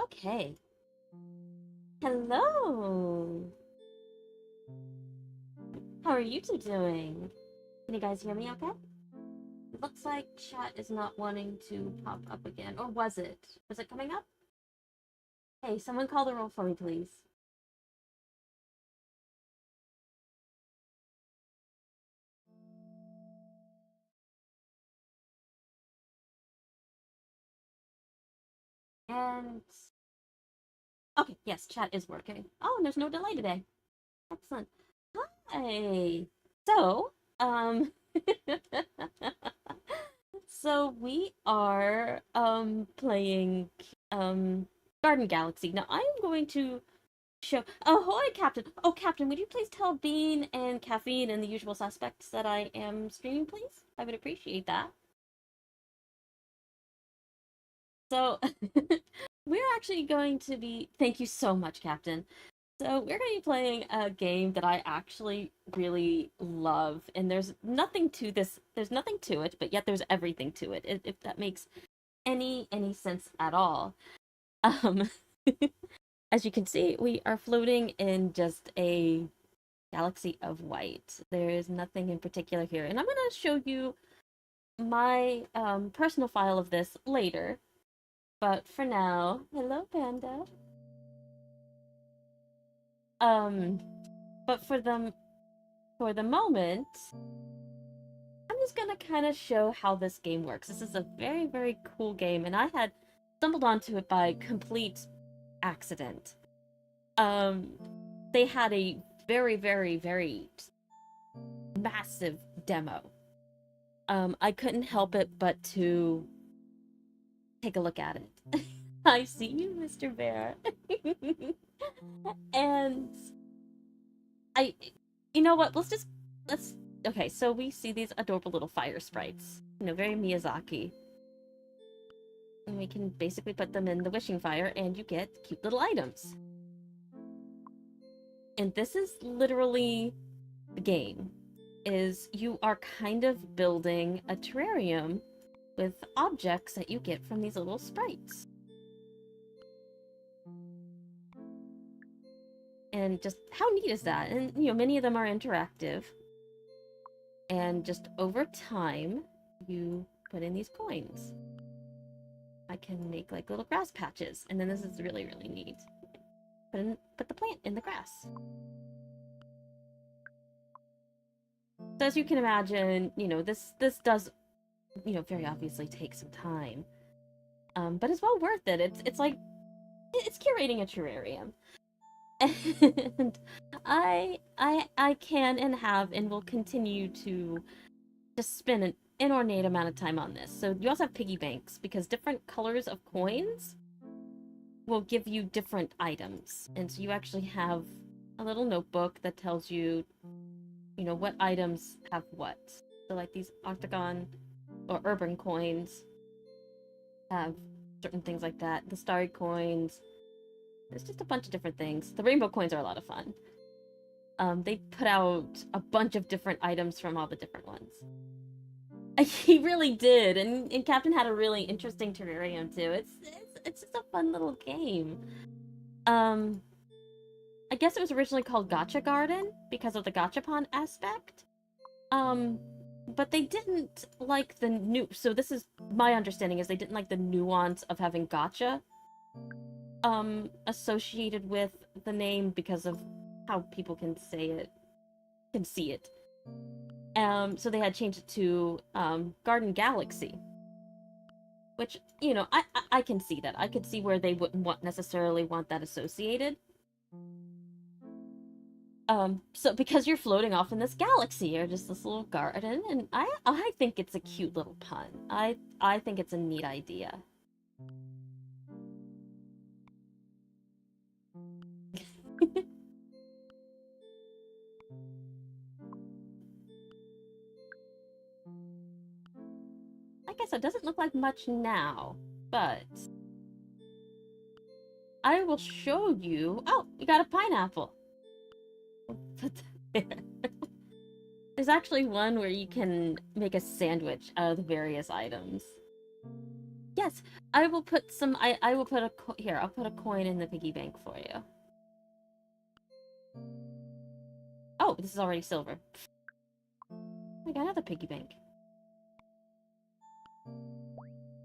Okay. Hello. How are you two doing? Can you guys hear me okay? It looks like chat is not wanting to pop up again. Or was it? Was it coming up? Hey, someone call the roll for me, please. And... Okay, yes, chat is working. Oh, and there's no delay today. Excellent. Hi. So, um... so we are, playing, Garden Galaxy. Now, I'm going to show. Ahoy, Captain! Oh, Captain, would you please tell Bean and Caffeine and the usual suspects that I am streaming, please? I would appreciate that. So, we're actually going to be. Thank you so much, Captain. So, we're going to be playing a game that I actually really love, and there's nothing to this. There's nothing to it, but yet there's everything to it. If that makes any sense at all. Um, as you can see, we are floating in just a galaxy of white. There is nothing in particular here. And I'm going to show you my personal file of this later. But for now, hello, Panda. Um, but for the moment, I'm just going to kind of show how this game works. This is a very cool game, and I had stumbled onto it by complete accident. Um, they had a very massive demo. I couldn't help it but to take a look at it. I see you, Mr. Bear. And I, you know what? Let's. Okay, so we see these adorable little fire sprites. You know, very Miyazaki. And we can basically put them in the wishing fire, and you get cute little items. And this is literally the game. Is you are kind of building a terrarium with objects that you get from these little sprites. And just how neat is that? And you know, many of them are interactive. And just over time, you put in these coins. I can make like little grass patches, and then this is really neat. Put the plant in the grass. So as you can imagine, you know, this does, you know, very obviously take some time. But it's well worth it. It's like it's curating a terrarium. And I can and have and will continue to just spend an inordinate amount of time on this. So you also have piggy banks because different colors of coins will give you different items. And so you actually have a little notebook that tells you, you know, what items have what. So like these octagon or urban coins have certain things like that. The starry coins, there's just a bunch of different things. The rainbow coins are a lot of fun. They put out a bunch of different items from all the different ones. He really did, and Captain had a really interesting terrarium too. It's just a fun little game. Um, I guess it was originally called Gotcha Garden because of the gachapon aspect. But they didn't like the new. So this is my understanding is they didn't like the nuance of having gotcha associated with the name because of how people can say it, can see it. So they had changed it to Garden Galaxy, which, you know, I can see that. I could see where they wouldn't necessarily want that associated. So because you're floating off in this galaxy or just this little garden, and I think it's a cute little pun. I think it's a neat idea. Like I said, it doesn't look like much now, but I will show you. Oh, we got a pineapple. Put that there. There's actually one where you can make a sandwich out of the various items. Yes, I will put some. I will put here. I'll put a coin in the piggy bank for you. Oh, this is already silver. I got another piggy bank.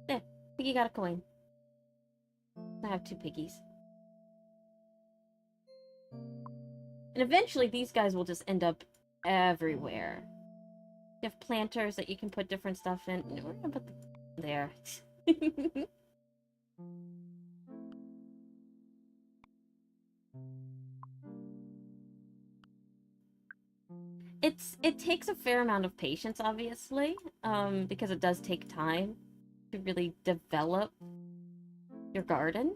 There, piggy got a coin. I have 2 piggies. And eventually these guys will just end up everywhere. You have planters that you can put different stuff in. No, we're gonna put them there. It takes a fair amount of patience, obviously, because it does take time to really develop your garden.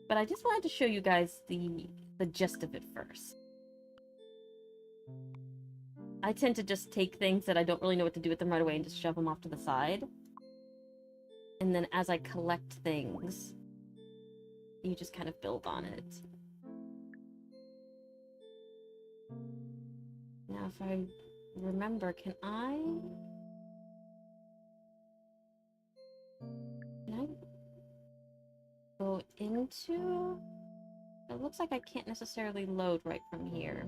But I just wanted to show you guys the gist of it first. I tend to just take things that I don't really know what to do with them right away and just shove them off to the side. And then as I collect things, you just kind of build on it. Now, if I remember, can I go into... It looks like I can't necessarily load right from here.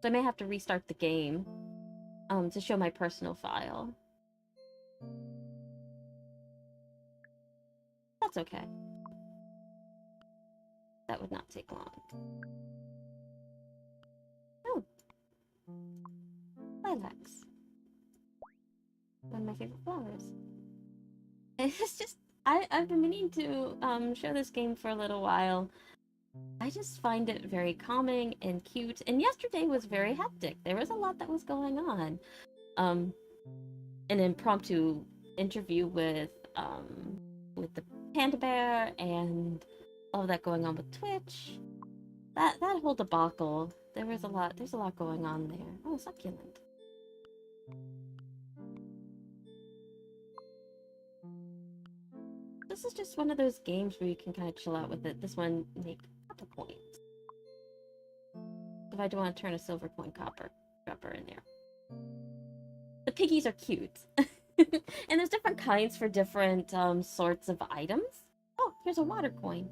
So I may have to restart the game to show my personal file. That's okay. That would not take long. Oh. Lilacs. One of my favorite flowers. It's just... I've been meaning to show this game for a little while. I just find it very calming and cute. And yesterday was very hectic. There was a lot that was going on. An impromptu interview with the panda bear and all that going on with Twitch. That whole debacle. There's a lot going on there. Oh, succulent. This is just one of those games where you can kind of chill out with it. This one make copper coins. If I do want to turn a silver coin copper dropper in there. The piggies are cute. And there's different kinds for different sorts of items. Oh, here's a water coin.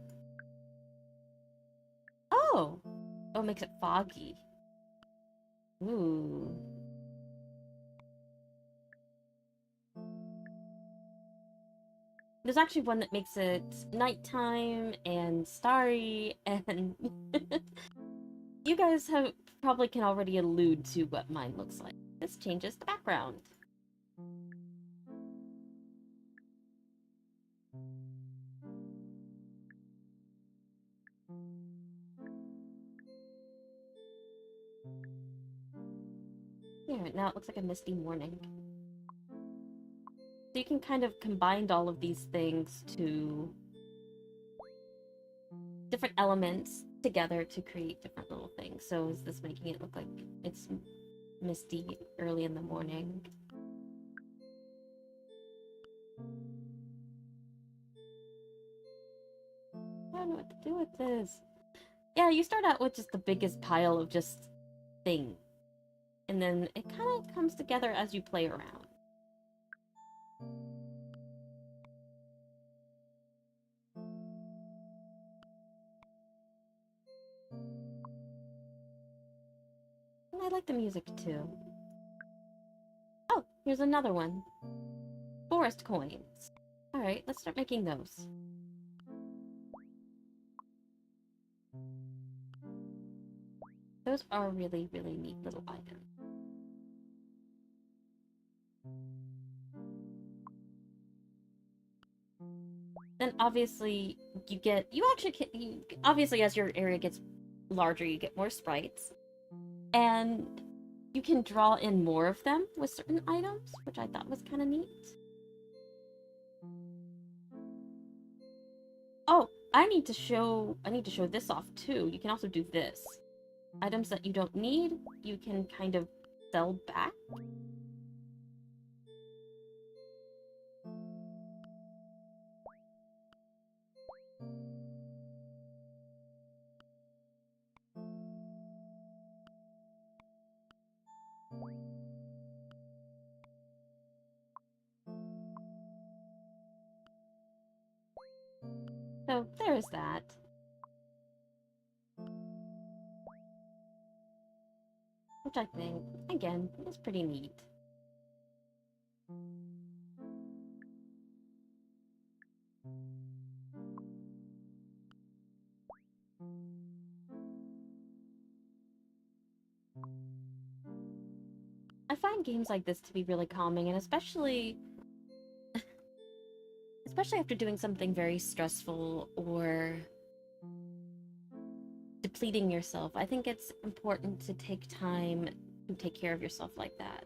Oh! Oh, it makes it foggy. Ooh. There's actually one that makes it nighttime and starry, and you guys probably can already allude to what mine looks like. This changes the background. Here, now it looks like a misty morning. So you can kind of combine all of these things to different elements together to create different little things. So is this making it look like it's misty early in the morning? I don't know what to do with this. Yeah, you start out with just the biggest pile of just things. And then it kind of comes together as you play around. And I like the music too. Oh, here's another one. Forest coins. Alright, let's start making those. Those are really, really neat little items. Then obviously obviously as your area gets larger, you get more sprites. And you can draw in more of them with certain items, which I thought was kind of neat. Oh, I need to show this off too. You can also do this. Items that you don't need, you can kind of sell back. So there is that. Which I think, again, is pretty neat. I find games like this to be really calming, and especially after doing something very stressful or depleting yourself. I think it's important to take time to take care of yourself like that.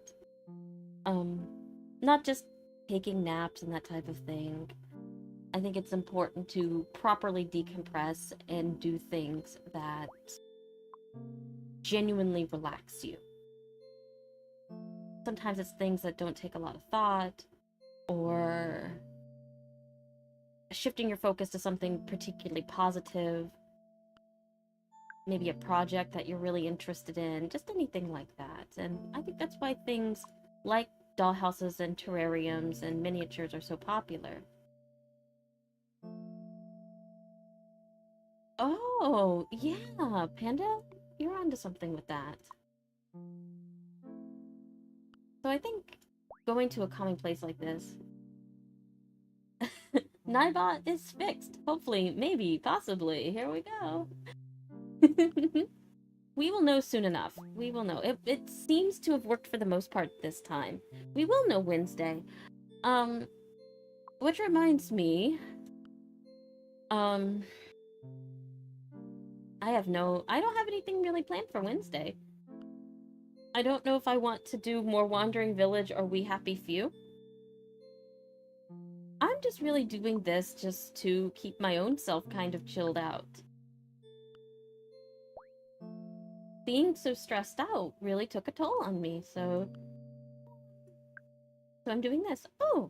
Not just taking naps and that type of thing. I think it's important to properly decompress and do things that genuinely relax you. Sometimes it's things that don't take a lot of thought, or shifting your focus to something particularly positive, maybe a project that you're really interested in, just anything like that. And I think that's why things like dollhouses and terrariums and miniatures are so popular. Oh, yeah, Panda, you're onto something with that. So I think going to a calming place like this, Nightbot is fixed. Hopefully, maybe, possibly. Here we go. We will know soon enough. We will know. It seems to have worked for the most part this time. We will know Wednesday. Which reminds me, I don't have anything really planned for Wednesday. I don't know if I want to do more Wandering Village or We Happy Few. I'm just really doing this just to keep my own self kind of chilled out. Being so stressed out really took a toll on me, so I'm doing this. Oh,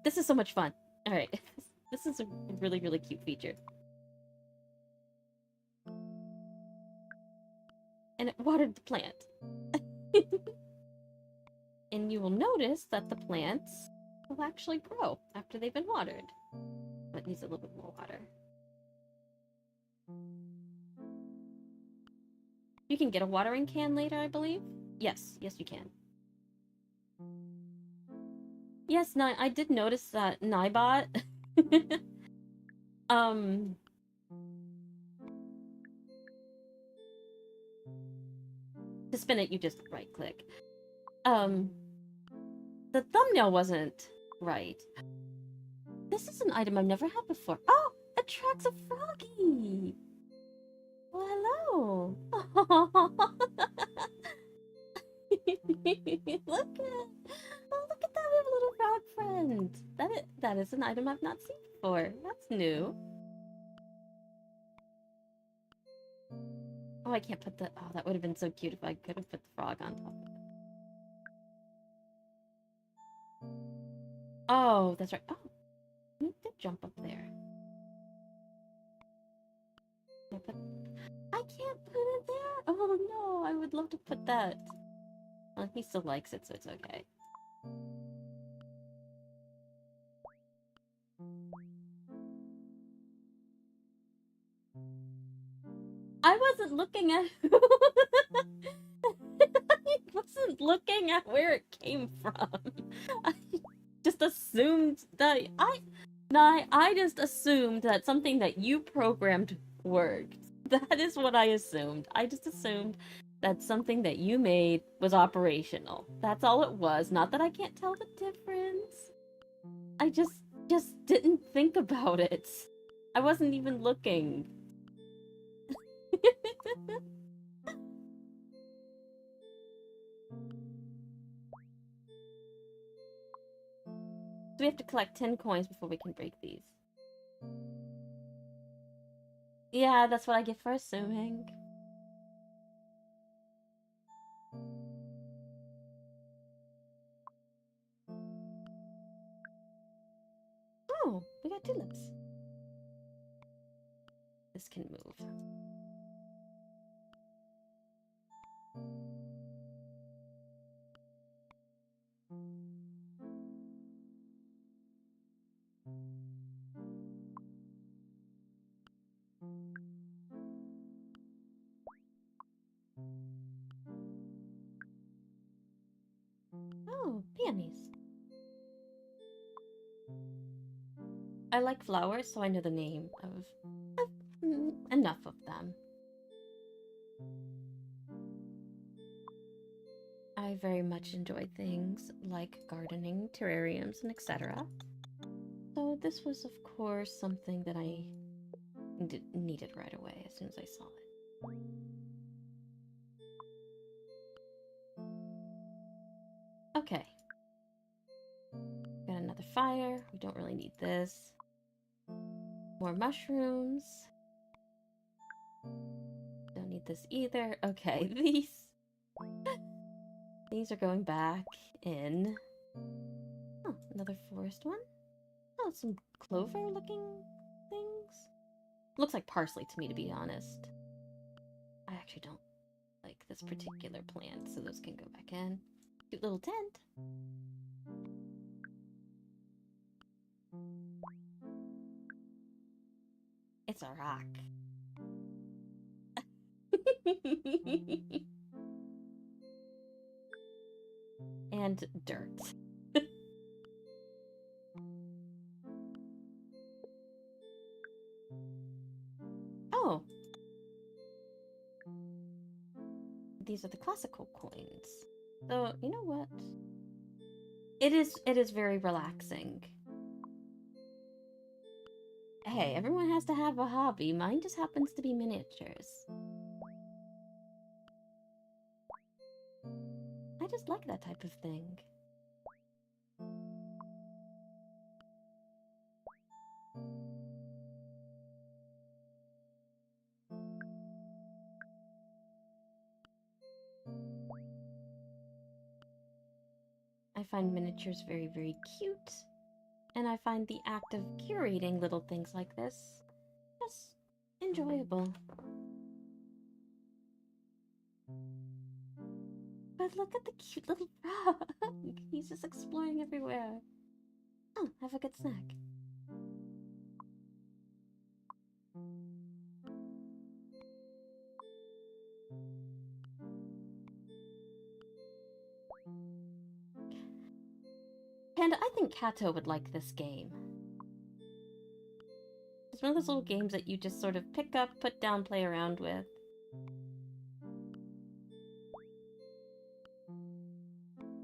this is so much fun. All right, this is a really, really cute feature. And it watered the plant. And you will notice that the plants will actually grow after they've been watered. But it needs a little bit more water. You can get a watering can later, I believe? Yes, you can. Yes, I did notice that Nibot to spin it, you just right-click. The thumbnail wasn't right. This is an item I've never had before. Oh, attracts a froggy! Well, hello! Look at that, we have a little frog friend! That is an item I've not seen before. That's new. Oh, I can't put the... Oh, that would have been so cute if I could have put the frog on top of it. Oh, that's right. Oh, you did jump up there. I can't put it there! Oh no, I would love to put that. Well, he still likes it, so it's okay. I wasn't looking at... I wasn't looking at where it came from. I just assumed that... I just assumed that something that you programmed worked. That is what I assumed. I just assumed that something that you made was operational. That's all it was. Not that I can't tell the difference. I just didn't think about it. I wasn't even looking. So we have to collect 10 coins before we can break these. Yeah, that's what I get for assuming. Oh, we got tulips. This can move. Peonies. I like flowers, so I know the name of enough of them. I very much enjoy things like gardening, terrariums, and etc. So this was, of course, something that I needed right away as soon as I saw it. Okay. Got another fire. We don't really need this. More mushrooms. Don't need this either. Okay, these are going back in. Oh, another forest one. Oh, some clover-looking things. Looks like parsley to me, to be honest. I actually don't like this particular plant, so those can go back in. Cute little tent. It's a rock. And dirt. Oh. These are the classical coins. So, you know what? It is very relaxing. Hey, everyone has to have a hobby. Mine just happens to be miniatures. I just like that type of thing. I find miniatures very, very cute. And I find the act of curating little things like this just enjoyable. But look at the cute little frog. He's just exploring everywhere. Oh, have a good snack. Panda, I think Kato would like this game. It's one of those little games that you just sort of pick up, put down, play around with.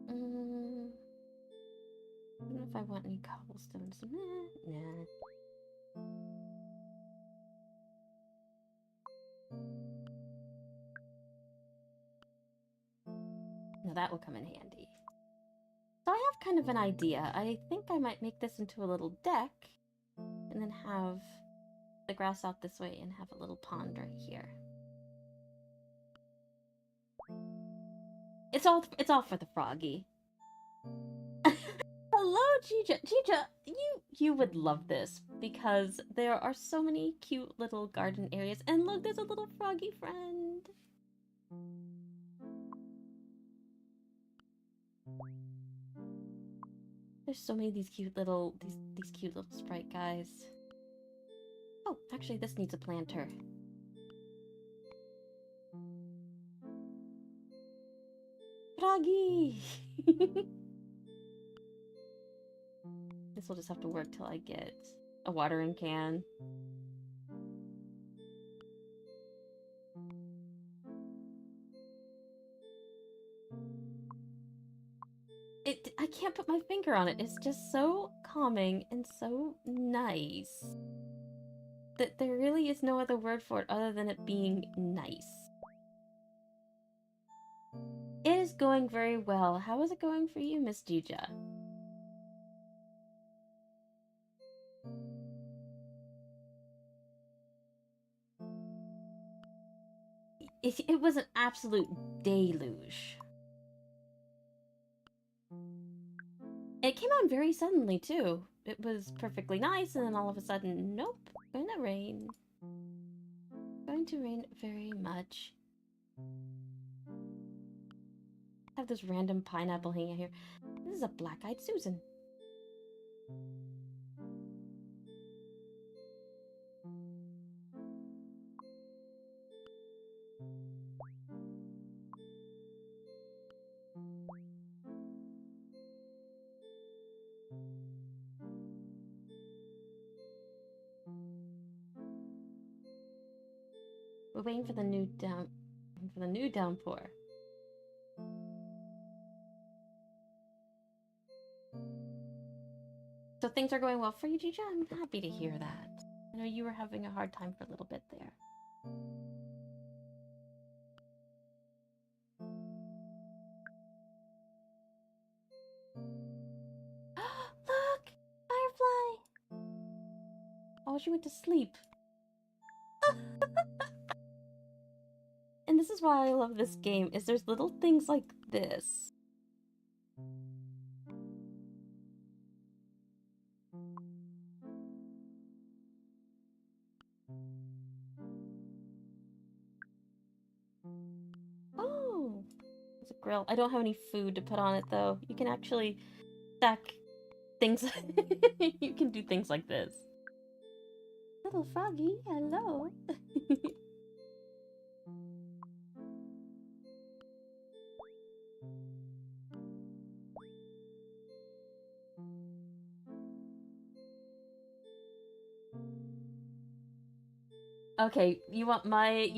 I don't know if I want any cobblestones. Nah. Now that will come in handy. So I have kind of an idea. I think I might make this into a little deck and then have the grass out this way and have a little pond right here. It's all for the froggy. Hello, Jija. Jija, you would love this because there are so many cute little garden areas. And look, there's a little froggy friend. There's so many of these cute little these cute little sprite guys. Oh, actually, this needs a planter. Froggy. This will just have to work till I get a watering can. I can't put my finger on it. It's just so calming and so nice that there really is no other word for it other than it being nice. It is going very well. How is it going for you, Miss Jija? It was an absolute deluge. It came on very suddenly, too. It was perfectly nice, and then all of a sudden, nope, gonna rain. Going to rain very much. I have this random pineapple hanging out here. This is a black-eyed Susan. We're waiting for the new downpour. So things are going well for you, Gigi? I'm happy to hear that. I know you were having a hard time for a little bit there. Look! Firefly! Oh, she went to sleep. And this is why I love this game, is there's little things like this. Oh! It's a grill. I don't have any food to put on it, though. You can actually stack things. You can do things like this. Little froggy, hello. Okay, you want my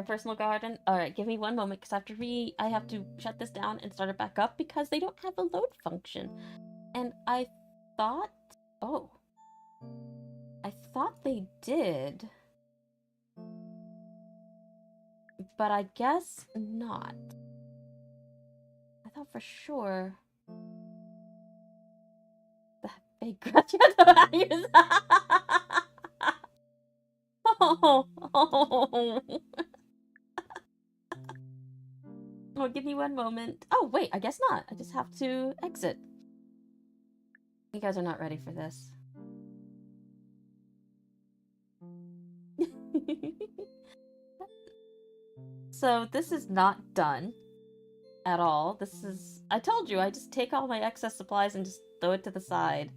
personal garden? All right, give me one moment because I have to shut this down and start it back up because they don't have a load function. And I thought, oh, I thought they did, but I guess not. I thought for sure that they grudge the values. Oh, oh, give me one moment. Oh, wait, I guess not. I just have to exit. You guys are not ready for this. So this is not done at all. This is... I told you, I just take all my excess supplies and just throw it to the side.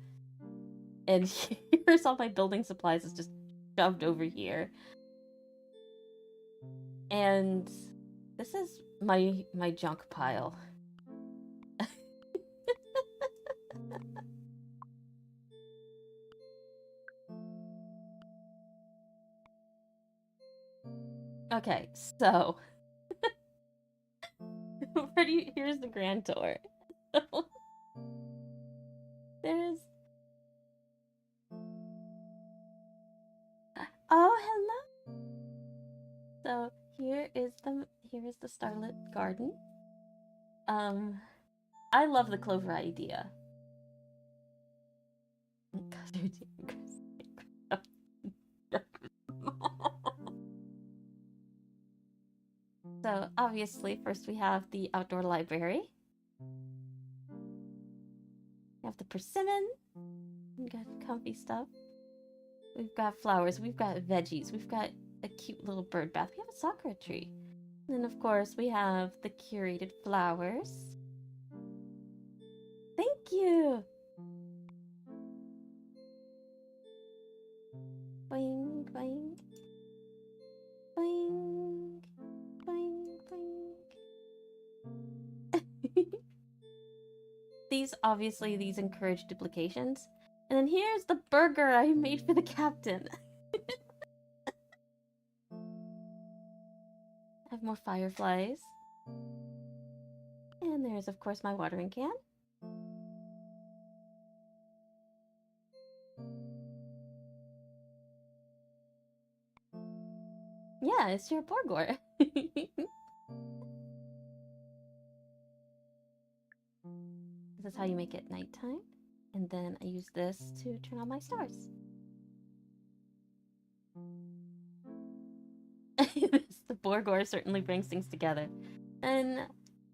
And here's all my building supplies is just shoved over here. And this is my junk pile. Okay, so here's the grand tour. There's... Oh, hello! So here is the Starlit Garden. I love the clover idea. So obviously, first we have the outdoor library. We have the persimmon. We got comfy stuff. We've got flowers. We've got veggies. We've got a cute little bird bath. We have a sakura tree. And then, of course, we have the curated flowers. Thank you! Boing, boing. Boing. Boing, boing. These encourage duplications. And then here's the burger I made for the captain. I have more fireflies. And there's, of course, my watering can. Yeah, it's your Borgor. This is how you make it nighttime. And then I use this to turn on my stars. The Borgor certainly brings things together. And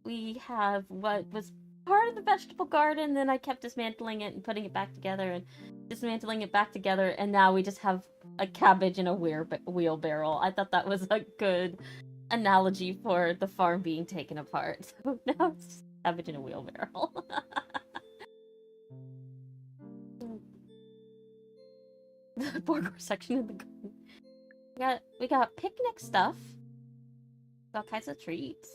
we have what was part of the vegetable garden, then I kept dismantling it and putting it back together and dismantling it back together, and now we just have a cabbage in a wheelbarrow. I thought that was a good analogy for the farm being taken apart. So now it's just cabbage in a wheelbarrow. The Borgor section of the garden. We got picnic stuff. All kinds of treats.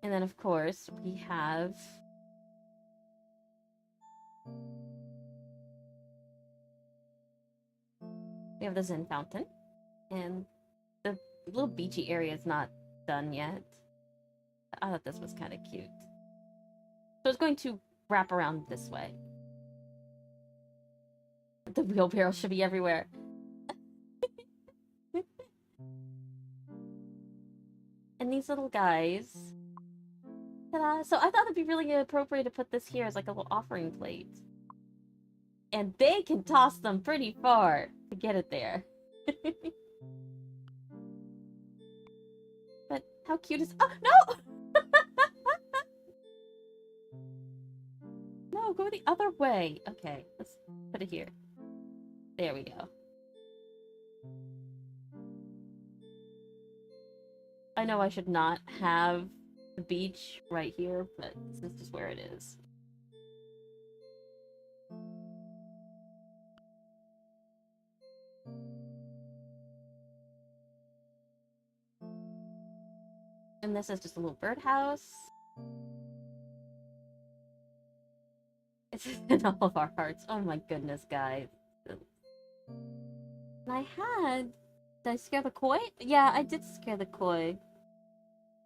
And then, of course, we have We have the Zen fountain, and the little beachy area is not done yet. I thought this was kind of cute. So it's going to wrap around this way. The wheelbarrow should be everywhere. And these little guys. Ta-da! So I thought it'd be really appropriate to put this here as like a little offering plate. And they can toss them pretty far to get it there. But how cute is... Oh, no! No, go the other way. Okay, let's put it here. There we go. I know I should not have the beach right here, but this is just where it is. And this is just a little birdhouse. It's in all of our hearts. Oh my goodness, guys. And I had... Did I scare the koi? Yeah, I did scare the koi.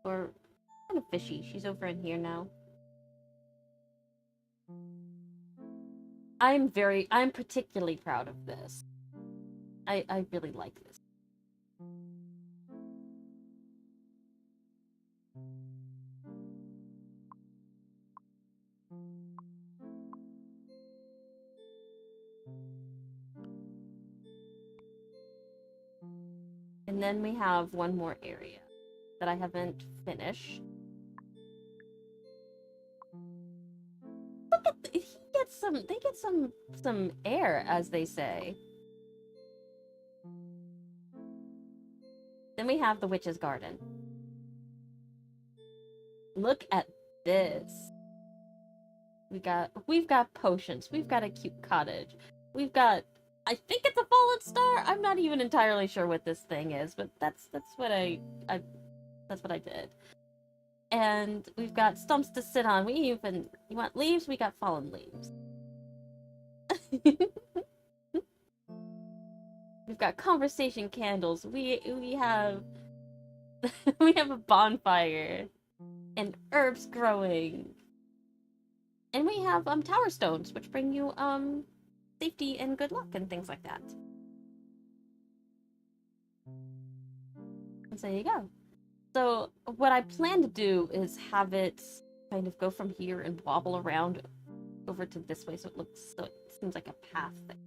Or... kind of fishy. She's over in here now. I'm particularly proud of this. I really like this. And then we have one more area that I haven't finished. Look at they get some air, as they say. Then we have the witch's garden. Look at this. We've got potions. We've got a cute cottage. We've got, I think it's a fallen star. I'm not even entirely sure what this thing is, but that's what I did. And we've got stumps to sit on. You want leaves? We got fallen leaves. We've got conversation candles. We have we have a bonfire and herbs growing. And we have tower stones, which bring you safety and good luck and things like that. And so there you go. So what I plan to do is have it kind of go from here and wobble around over to this way, so it seems like a path thing.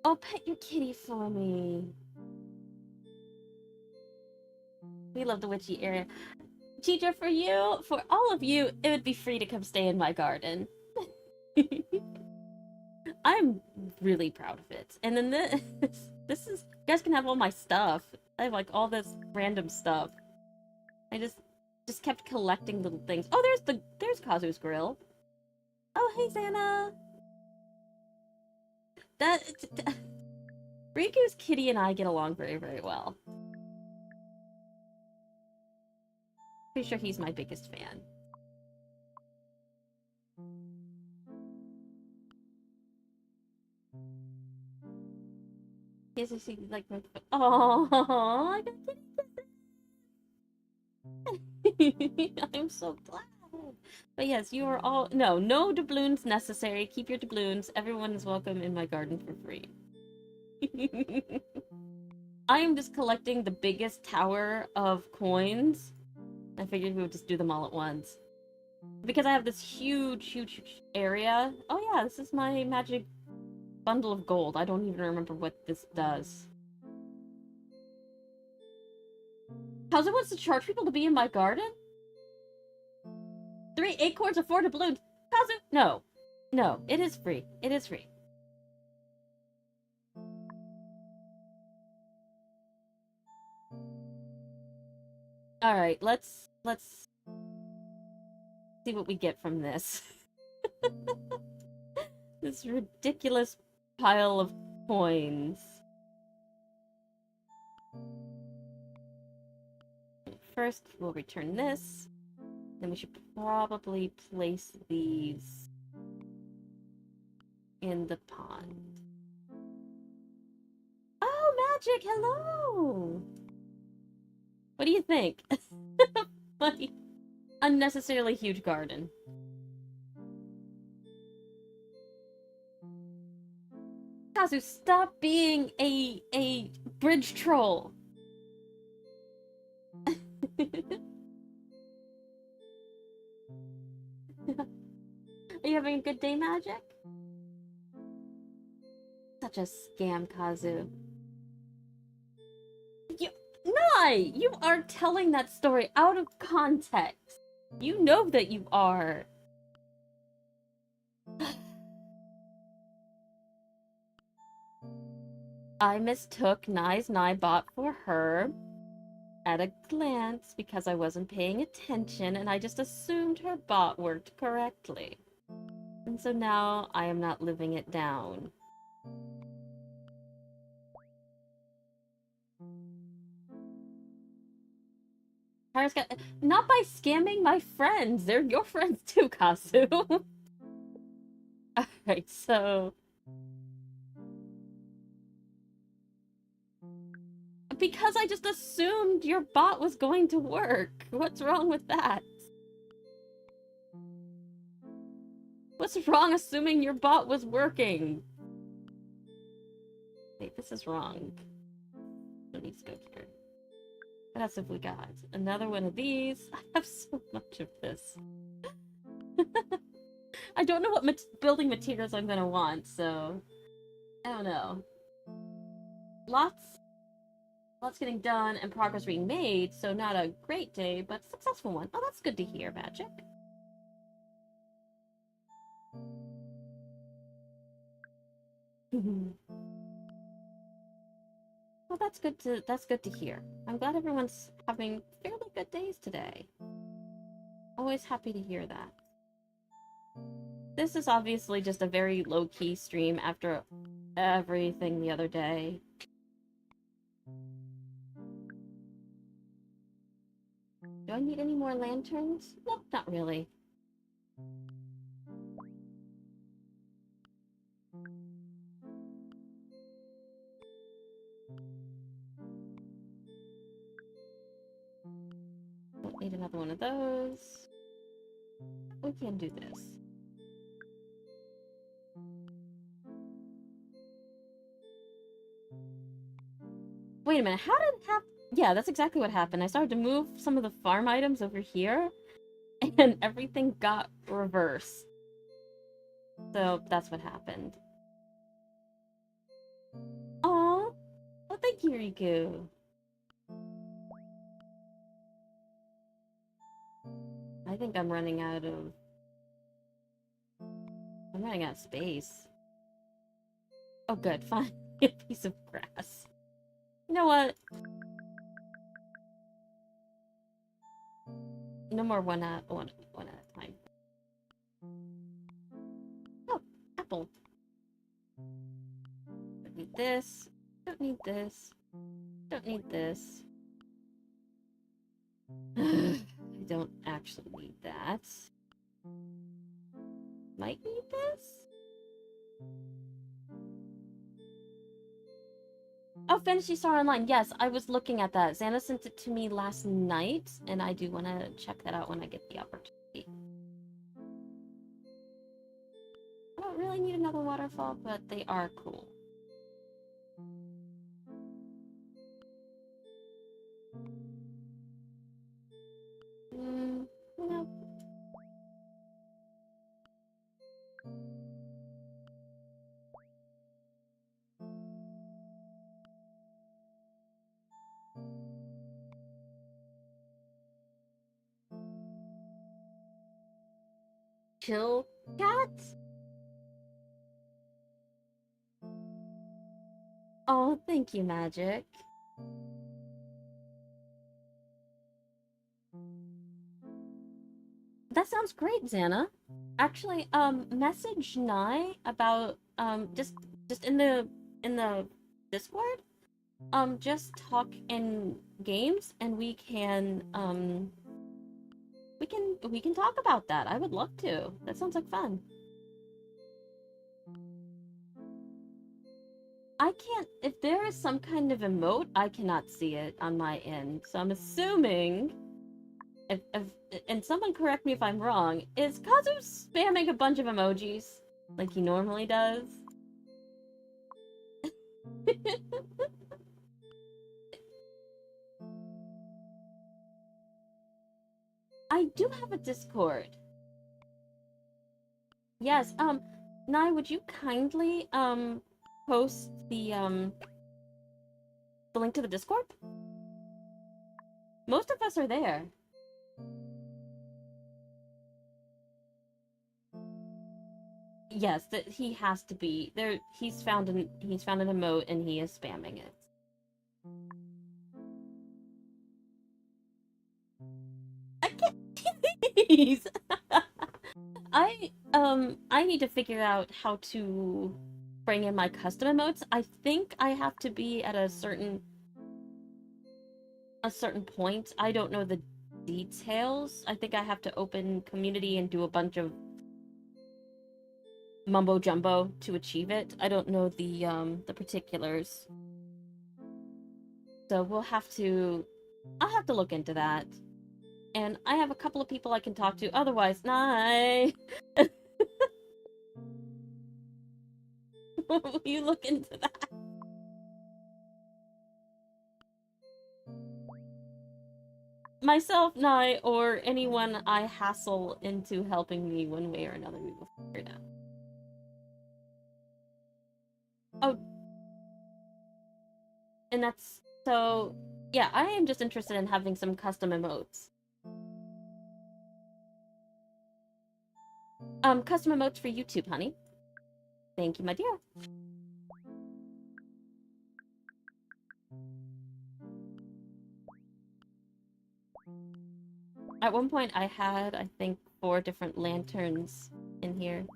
Oh, pet your kitty for me. We love the witchy area. Teacher, for all of you, it would be free to come stay in my garden. I'm really proud of it. And then this is, you guys can have all my stuff. I have like all this random stuff. I just kept collecting little things. Oh, there's Kazu's grill. Oh, hey, Xana. Riku's kitty and I get along very, very well. Pretty sure he's my biggest fan. Yes, I see, like, oh, I got kitty. I'm so glad. But yes, you are all, no doubloons necessary. Keep your doubloons. Everyone is welcome in my garden for free. I am just collecting the biggest tower of coins. I figured we would just do them all at once. Because I have this huge area. Oh yeah, this is my magic bundle of gold. I don't even remember what this does. How's it wants to charge people to be in my garden? 3 acorns or 4 doubloons. Kazu! No. No, it is free. It is free. Alright, let's see what we get from this. This ridiculous pile of coins. First, we'll return this. Then we should probably place these in the pond. Oh, Magic, hello! What do you think? My unnecessarily huge garden. Kazu, stop being a bridge troll. Are you having a good day, Magic? Such a scam, Kazu. Nai! You are telling that story out of context. You know that you are. I mistook Nai's Naibot for her at a glance because I wasn't paying attention and I just assumed her bot worked correctly. And so now I am not living it down. Not by scamming my friends. They're your friends too, Kasu. Alright, so... Because I just assumed your bot was going to work. What's wrong with that? What's wrong assuming your bot was working? Wait, this is wrong. Don't need to go here. What else have we got? Another one of these. I have so much of this. I don't know what building materials I'm gonna want, so... I don't know. Lots getting done and progress being made, so not a great day, but a successful one. Oh, that's good to hear, Magic. Well, that's good to hear. I'm glad everyone's having fairly good days today. Always happy to hear that. This is obviously just a very low-key stream after everything the other day. Do I need any more lanterns? Nope, not really. Don't need another one of those. We can do this. Wait a minute, how did it happen? Yeah, that's exactly what happened. I started to move some of the farm items over here, and everything got reversed. So that's what happened. Aw! Oh, thank you, Riku. I think I'm running out of... I'm running out of space. Oh good, fine. A piece of grass. You know what? No more one at a time. Oh, apple. Don't need this. Don't need this. Don't need this. I don't actually need that. Might need this? Oh, Fantasy Star Online. Yes, I was looking at that. Xana sent it to me last night, and I do want to check that out when I get the opportunity. I don't really need another waterfall, but they are cool. No. Chill cat? Oh, thank you, Magic. That sounds great, Xana. Actually, message Nye about just in the Discord. Just talk in games, and we can we can talk about that. I would love to. That sounds like fun. I can't, if there is some kind of emote, I cannot see it on my end. So I'm assuming, if and someone correct me if I'm wrong, is Kazu spamming a bunch of emojis like he normally does? I do have a Discord. Yes, Nai, would you kindly, post the link to the Discord? Most of us are there. Yes, that he has to be there. He's found an emote and he is spamming it. I can't. Please. I need to figure out how to bring in my custom emotes. I think I have to be at a certain point. I don't know the details. I think I have to open community and do a bunch of mumbo jumbo to achieve it. I don't know the particulars. So I'll have to look into that. And I have a couple of people I can talk to. Otherwise, Nye. Will you look into that? Myself, Nye, or anyone I hassle into helping me one way or another, we will figure it out. Oh. And that's... So, yeah, I am just interested in having some custom emotes. Custom emotes for YouTube, honey. Thank you, my dear. At one point, I had, I think, 4 different lanterns in here.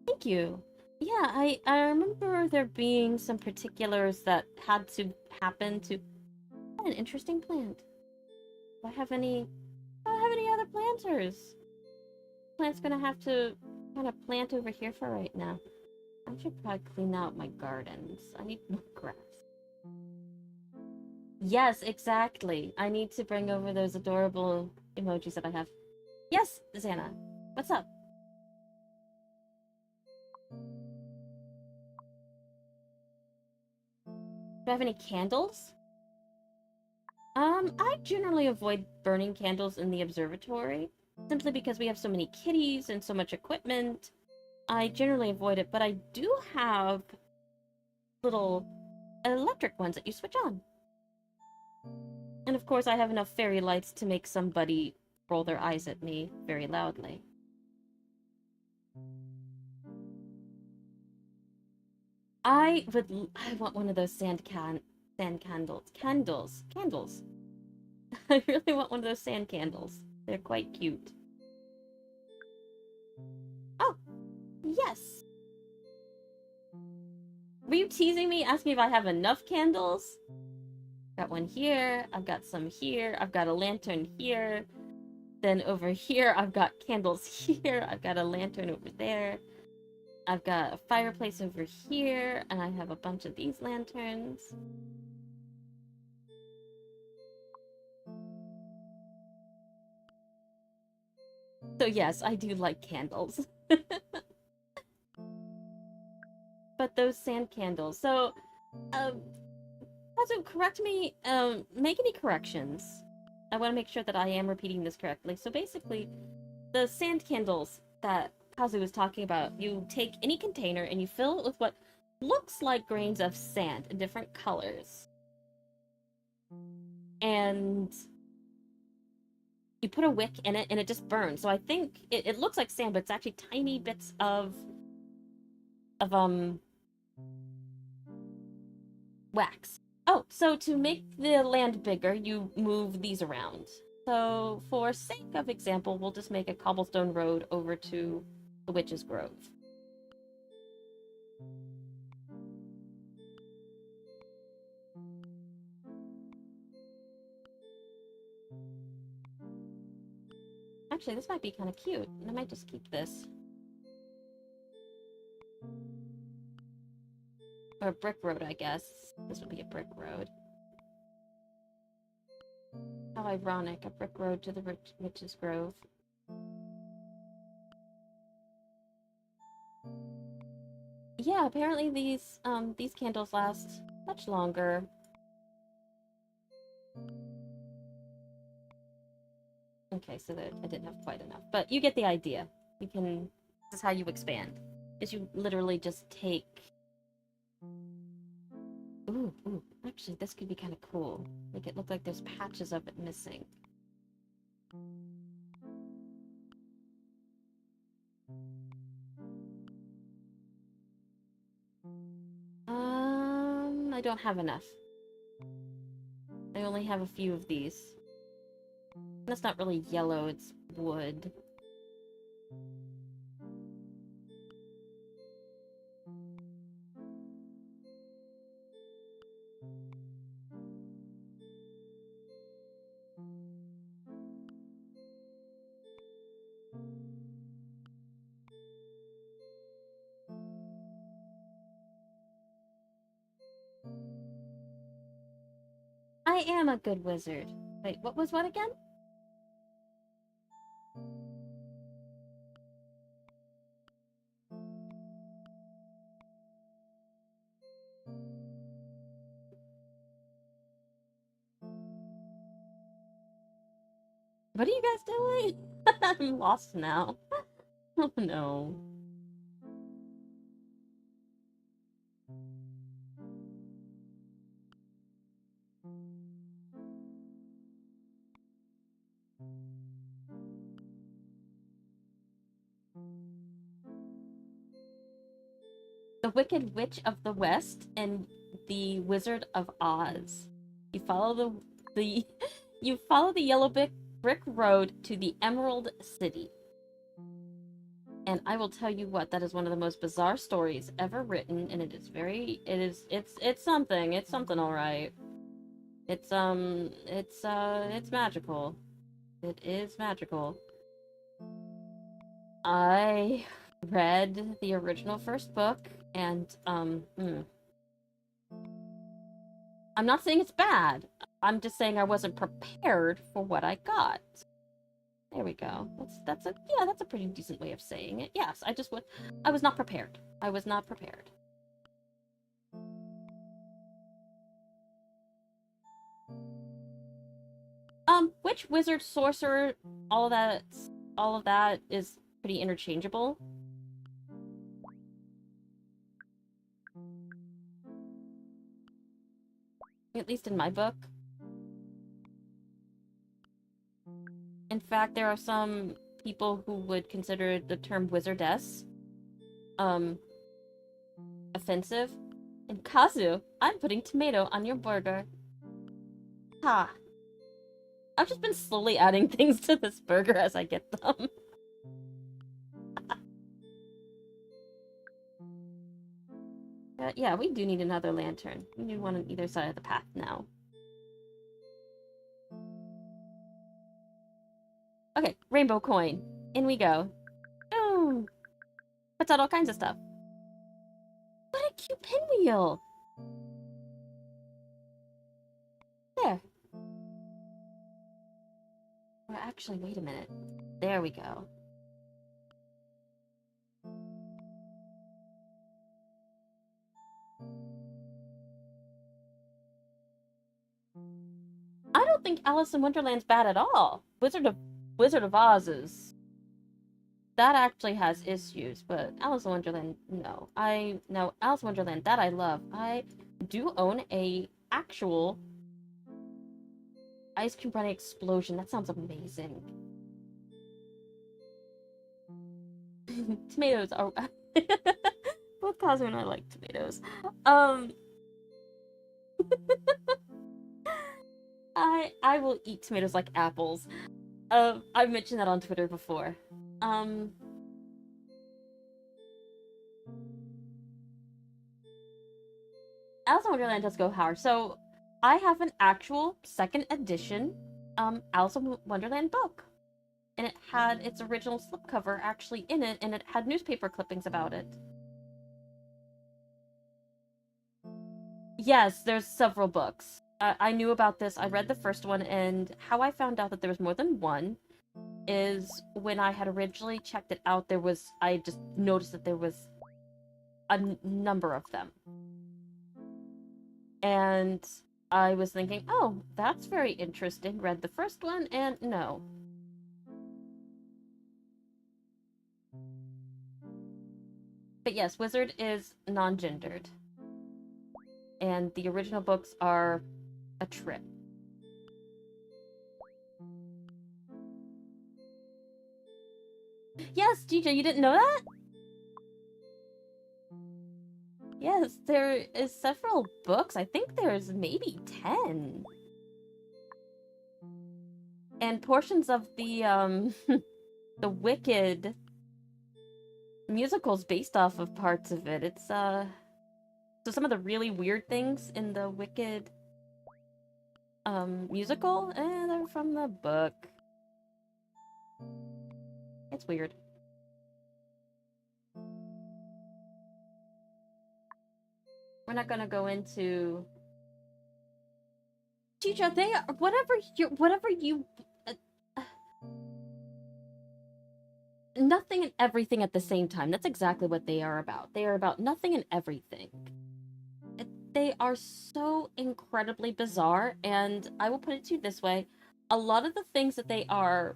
Thank you. Yeah, I remember there being some particulars that had to happen to... An interesting plant. Do I have any... I don't have any other planters. Plant's gonna have to kind of plant over here for right now. I should probably clean out my gardens. I need more grass. Yes, exactly. I need to bring over those adorable emojis that I have. Yes, Xana. What's up? Do I have any candles? I generally avoid burning candles in the observatory, simply because we have so many kitties and so much equipment. I generally avoid it, but I do have little electric ones that you switch on. And of course, I have enough fairy lights to make somebody roll their eyes at me very loudly. I want one of those sand candles. Candles. I really want one of those sand candles. They're quite cute. Oh, yes. Were you teasing me, asking if I have enough candles? Got one here, I've got some here, I've got a lantern here. Then over here, I've got candles here, I've got a lantern over there. I've got a fireplace over here, and I have a bunch of these lanterns. So yes, I do like candles. But those sand candles, so, also correct me, make any corrections. I want to make sure that I am repeating this correctly. So basically, the sand candles that Kazu was talking about, you take any container and you fill it with what looks like grains of sand in different colors. And you put a wick in it and it just burns. So I think it looks like sand, but it's actually tiny bits of wax. Oh, so to make the land bigger, you move these around. So for sake of example, we'll just make a cobblestone road over to the Witch's Grove. actually, this might be kind of cute. I might just keep this. Or a brick road, I guess. This would be a brick road. How ironic, a brick road to the Witch's Grove. Yeah, apparently these candles last much longer. Okay, so that I didn't have quite enough. But you get the idea. You can... This is how you expand. Is you literally just take... Ooh, actually, this could be kind of cool. Make it look like there's patches of it missing. I don't have enough. I only have a few of these. That's not really yellow, it's wood. I am a good wizard. Wait, what was what again? What are you guys doing? I'm lost now. Oh no. The Wicked Witch of the West and the Wizard of Oz. You follow the you follow the yellow brick road to the Emerald City. And I will tell you what, that is one of the most bizarre stories ever written, and it is it's something all right. It's magical. It is magical. I read the original first book, and I'm not saying it's bad. I'm just saying I wasn't prepared for what I got. There we go. That's a pretty decent way of saying it. Yes, I was not prepared. I was not prepared. Witch, wizard, sorcerer, all of that is pretty interchangeable. At least in my book. In fact, there are some people who would consider the term wizardess offensive. And Kazu, I'm putting tomato on your burger. Ha. I've just been slowly adding things to this burger as I get them. Yeah, we do need another lantern. We need one on either side of the path now. Okay, rainbow coin. In we go. Boom! Puts out all kinds of stuff. What a cute pinwheel! There. Or actually, wait a minute. There we go. I don't think Alice in Wonderland's bad at all. Wizard of Oz is... That actually has issues, but Alice in Wonderland, no. Alice in Wonderland, that I love. I do own a actual ice cream bunny explosion. That sounds amazing. Tomatoes are... Both Kazu and I like tomatoes. I will eat tomatoes like apples. I've mentioned that on Twitter before. Alice in Wonderland does go hard. So, I have an actual second edition Alice in Wonderland book. and it had its original slipcover actually in it, and it had newspaper clippings about it. Yes, there's several books. I knew about this. I read the first one, and how I found out that there was more than one is when I had originally checked it out, I just noticed that there was a number of them. And I was thinking, oh, that's very interesting. Read the first one, and no. But yes, Wizard is non-gendered. And the original books are a trip. Yes, DJ, you didn't know that? Yes, there is several books. I think there's maybe 10. And portions of the the Wicked musical's based off of parts of it. It's so some of the really weird things in the Wicked musical, they're from the book. It's weird. We're not gonna go into Teacher, they are whatever you nothing and everything at the same time. That's exactly what they are about. They are about nothing and everything. They are so incredibly bizarre, and I will put it to you this way. A lot of the things that they are,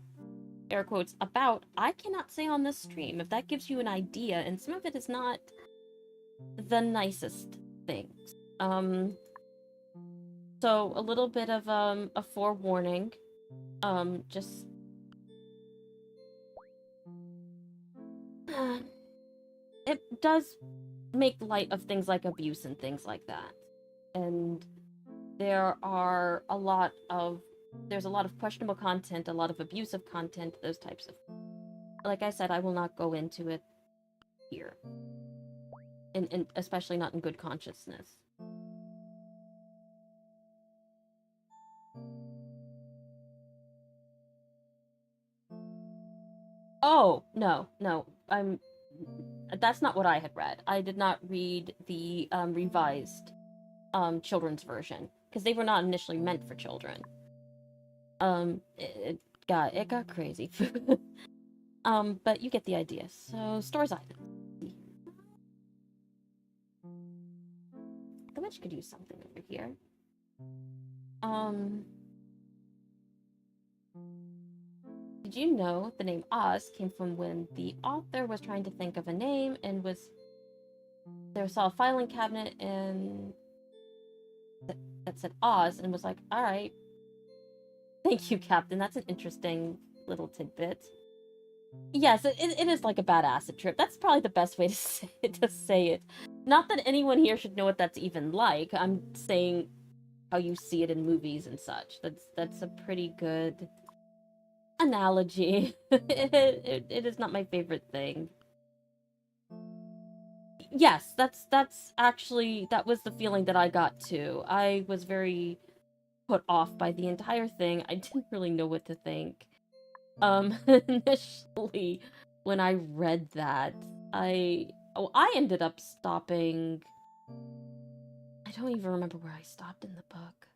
air quotes, about, I cannot say on this stream, if that gives you an idea, and some of it is not the nicest things. So a little bit of a forewarning. Just it does make light of things like abuse and things like that. And there's a lot of questionable content, a lot of abusive content, those types of. Like I said, I will not go into it here. And especially not in good consciousness. Oh, no. That's not what I had read. I did not read the revised children's version, because they were not initially meant for children. It got crazy. But you get the idea. So, stores items. The witch could use something over here. Did you know the name Oz came from when the author was trying to think of a name and there saw a filing cabinet and that said Oz and was like, all right, thank you, Captain. That's an interesting little tidbit. Yes, it is like a bad acid trip. That's probably the best way to say it. Not that anyone here should know what that's even like. I'm saying how you see it in movies and such. That's a pretty good analogy. It is not my favorite thing. Yes, that's actually, that was the feeling that I got too. I was very put off by the entire thing. I didn't really know what to think. Initially, when I read that, I ended up stopping. I don't even remember where I stopped in the book.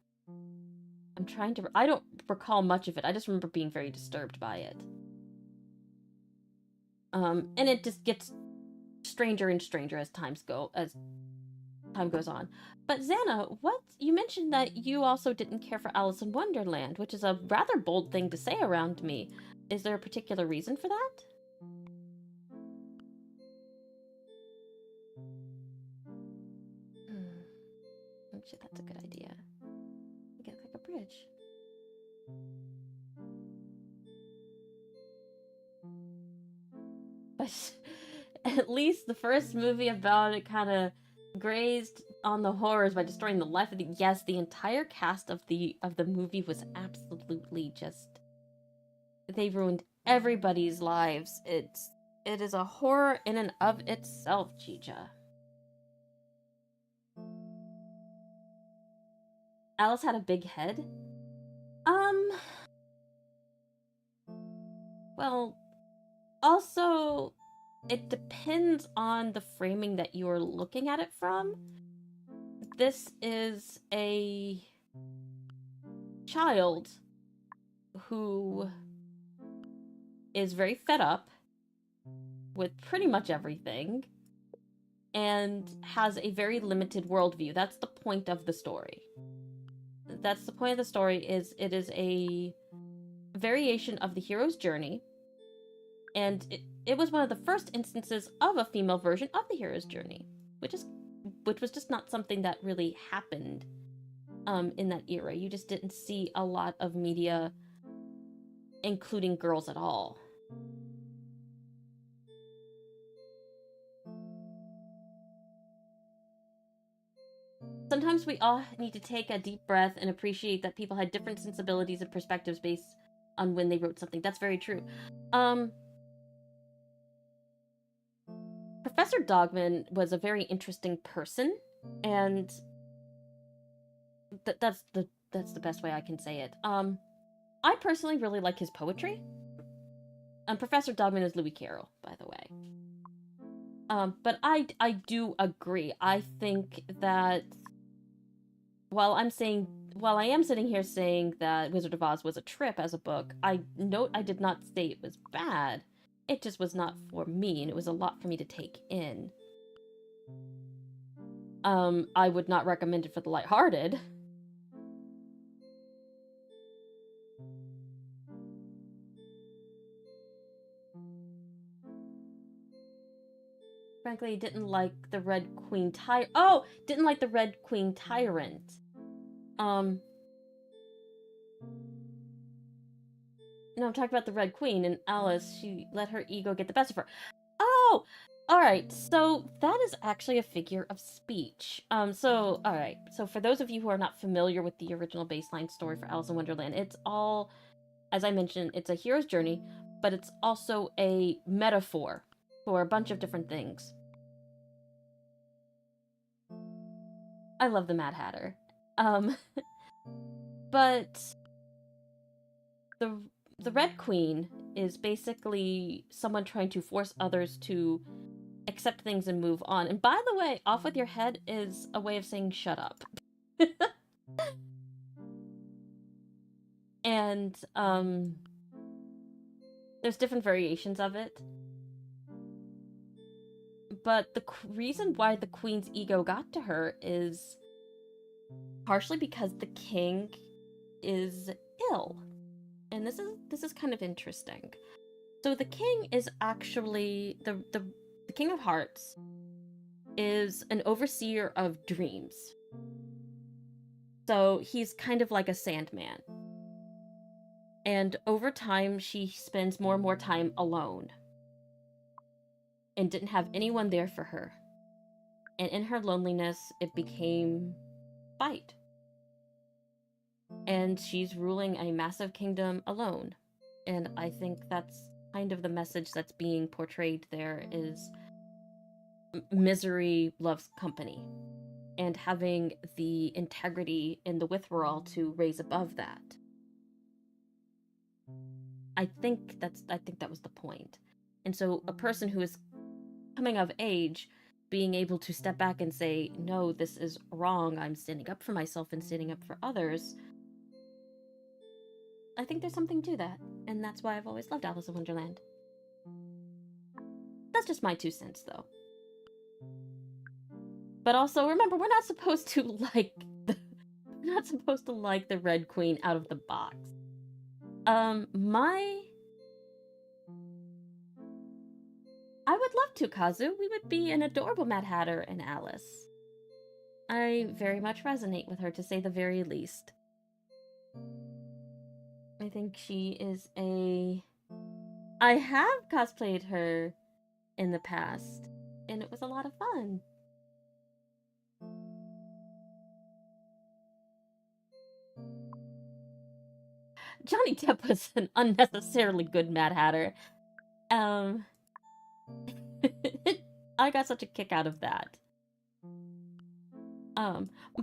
I don't recall much of it. I just remember being very disturbed by it. And it just gets stranger and stranger as time goes on. But Xana, you mentioned that you also didn't care for Alice in Wonderland, which is a rather bold thing to say around me. Is there a particular reason for that? Actually, that's a good idea. Get like a bridge. But at least the first movie about it kind of grazed on the horrors by destroying the life of the entire cast of the movie was absolutely just, they ruined everybody's lives. It is a horror in and of itself, Chicha. Alice had a big head. Well, also, it depends on the framing that you're looking at it from. This is a child who is very fed up with pretty much everything and has a very limited worldview. That's the point of the story. That's the point of the story, is it is a variation of the hero's journey, and it was one of the first instances of a female version of the hero's journey, which was just not something that really happened in that era. You just didn't see a lot of media including girls at all. Sometimes we all need to take a deep breath and appreciate that people had different sensibilities and perspectives based on when they wrote something. That's very true. Professor Dogman was a very interesting person, and that's the best way I can say it. I personally really like his poetry. Professor Dogman is Louis Carroll, by the way. But I do agree. I think that while I am sitting here saying that Wizard of Oz was a trip as a book, I did not say it was bad. It just was not for me, and it was a lot for me to take in. I would not recommend it for the lighthearted. Frankly, didn't like the Red Queen didn't like the Red Queen Tyrant. No, I'm talking about the Red Queen and Alice. She let her ego get the best of her. Oh! Alright, so that is actually a figure of speech. Alright. So for those of you who are not familiar with the original baseline story for Alice in Wonderland, it's all, as I mentioned, it's a hero's journey, but it's also a metaphor for a bunch of different things. I love the Mad Hatter. But the Red Queen is basically someone trying to force others to accept things and move on. And by the way, off with your head is a way of saying shut up. And there's different variations of it. But the reason why the queen's ego got to her is partially because the king is ill. And this is kind of interesting. So the king is actually the King of Hearts is an overseer of dreams. So he's kind of like a Sandman. And over time, she spends more and more time alone. And didn't have anyone there for her. And in her loneliness, it became fight. And she's ruling a massive kingdom alone. And I think that's kind of the message that's being portrayed there, is misery loves company. And having the integrity in the withdrawal to raise above that. I think that was the point. And so a person who is coming of age, being able to step back and say, no, this is wrong, I'm standing up for myself and standing up for others, I think there's something to that. And that's why I've always loved Alice in Wonderland. That's just my 2 cents, though. But also, remember, we're not supposed to like the Red Queen out of the box. I would love to, Kazu. We would be an adorable Mad Hatter and Alice. I very much resonate with her, to say the very least. I think she is I have cosplayed her in the past, and it was a lot of fun. Johnny Depp was an unnecessarily good Mad Hatter. I got such a kick out of that.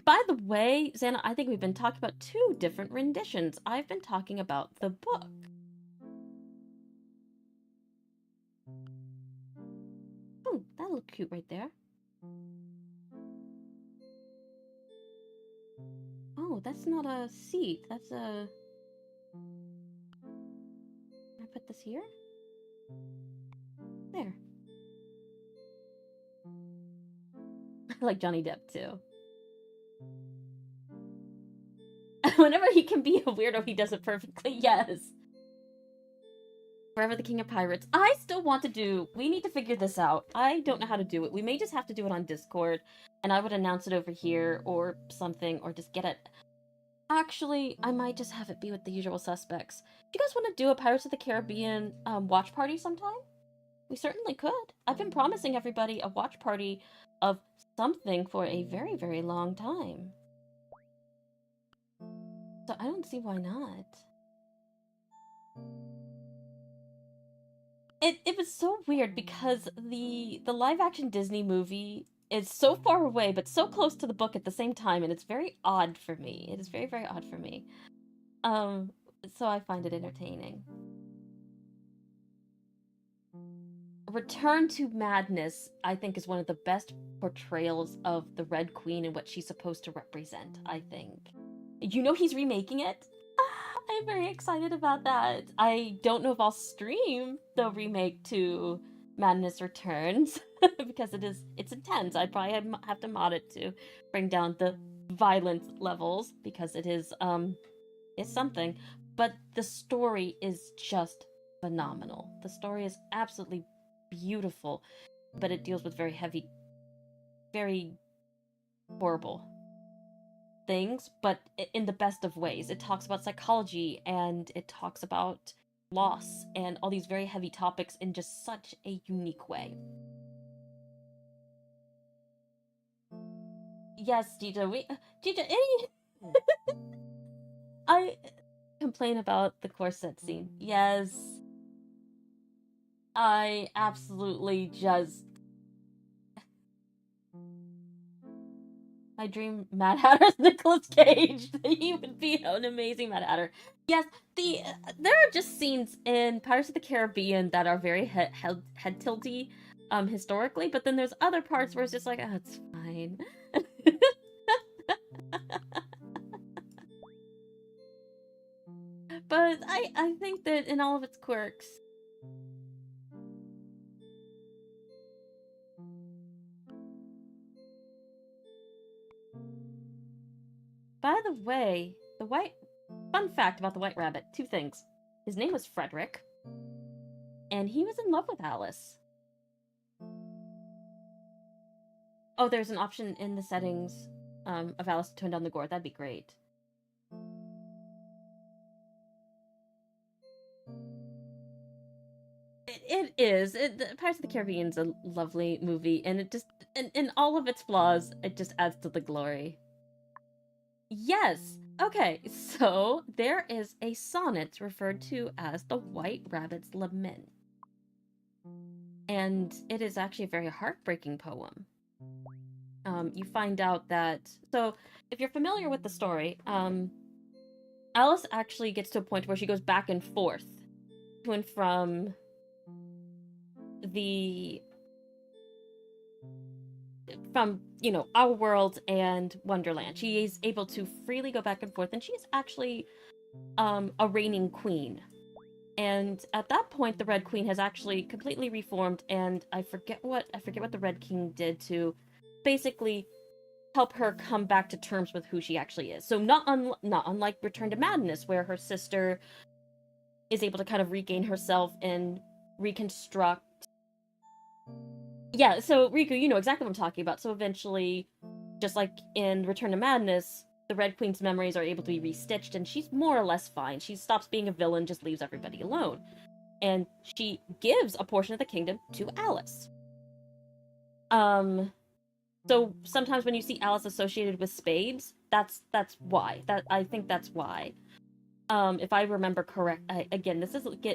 By the way, Xana, I think we've been talking about 2 different renditions. I've been talking about the book. Oh, that'll look cute right there. Oh, that's not a seat. That's a... Can I put this here? There. I like Johnny Depp, too. Whenever he can be a weirdo, he does it perfectly. Yes. Forever the King of Pirates. I still want to do... We need to figure this out. I don't know how to do it. We may just have to do it on Discord, and I would announce it over here, or something, or just get it... Actually, I might just have it be with the usual suspects. Do you guys want to do a Pirates of the Caribbean watch party sometime? We certainly could. I've been promising everybody a watch party of something for a very, very long time. So I don't see why not. It was so weird because the live action Disney movie is so far away but so close to the book at the same time, and it's very odd for me. It is very, very odd for me. So I find it entertaining. Return to Madness, I think, is one of the best portrayals of the Red Queen and what she's supposed to represent, I think. You know he's remaking it? I'm very excited about that. I don't know if I'll stream the remake to Madness Returns, because it's intense. I'd probably have to mod it to bring down the violence levels, because it's something. But the story is just phenomenal. The story is absolutely beautiful, but it deals with very heavy, very horrible things, but in the best of ways. It talks about psychology, and it talks about loss, and all these very heavy topics in just such a unique way. Yes, Gija, any... I complain about the corset scene. Yes. I absolutely just... My dream Mad Hatter is Nicolas Cage. He would be an amazing Mad Hatter. Yes, there are just scenes in Pirates of the Caribbean that are very head tilty, historically, but then there's other parts where it's just like, oh, it's fine. But I think that in all of its quirks, by the way, fun fact about the White Rabbit, 2 things. His name was Frederick, and he was in love with Alice. Oh, there's an option in the settings of Alice to tone down the gore. That'd be great. It is. Pirates of the Caribbean's a lovely movie, and it just, in all of its flaws, it just adds to the glory. Yes! Okay, so there is a sonnet referred to as the White Rabbit's Lament. And it is actually a very heartbreaking poem. You find out that... So, if you're familiar with the story, Alice actually gets to a point where she goes back and forth to and from our world and Wonderland. She is able to freely go back and forth, and she is actually a reigning queen. And at that point, the Red Queen has actually completely reformed, and I forget what the Red King did to basically help her come back to terms with who she actually is. So not unlike Return to Madness, where her sister is able to kind of regain herself and reconstruct. Yeah, so Riku, you know exactly what I'm talking about. So eventually, just like in Return to Madness, the Red Queen's memories are able to be restitched, and she's more or less fine. She stops being a villain, just leaves everybody alone. And she gives a portion of the kingdom to Alice. So sometimes when you see Alice associated with spades, that's why. I think that's why. If I remember correct, again,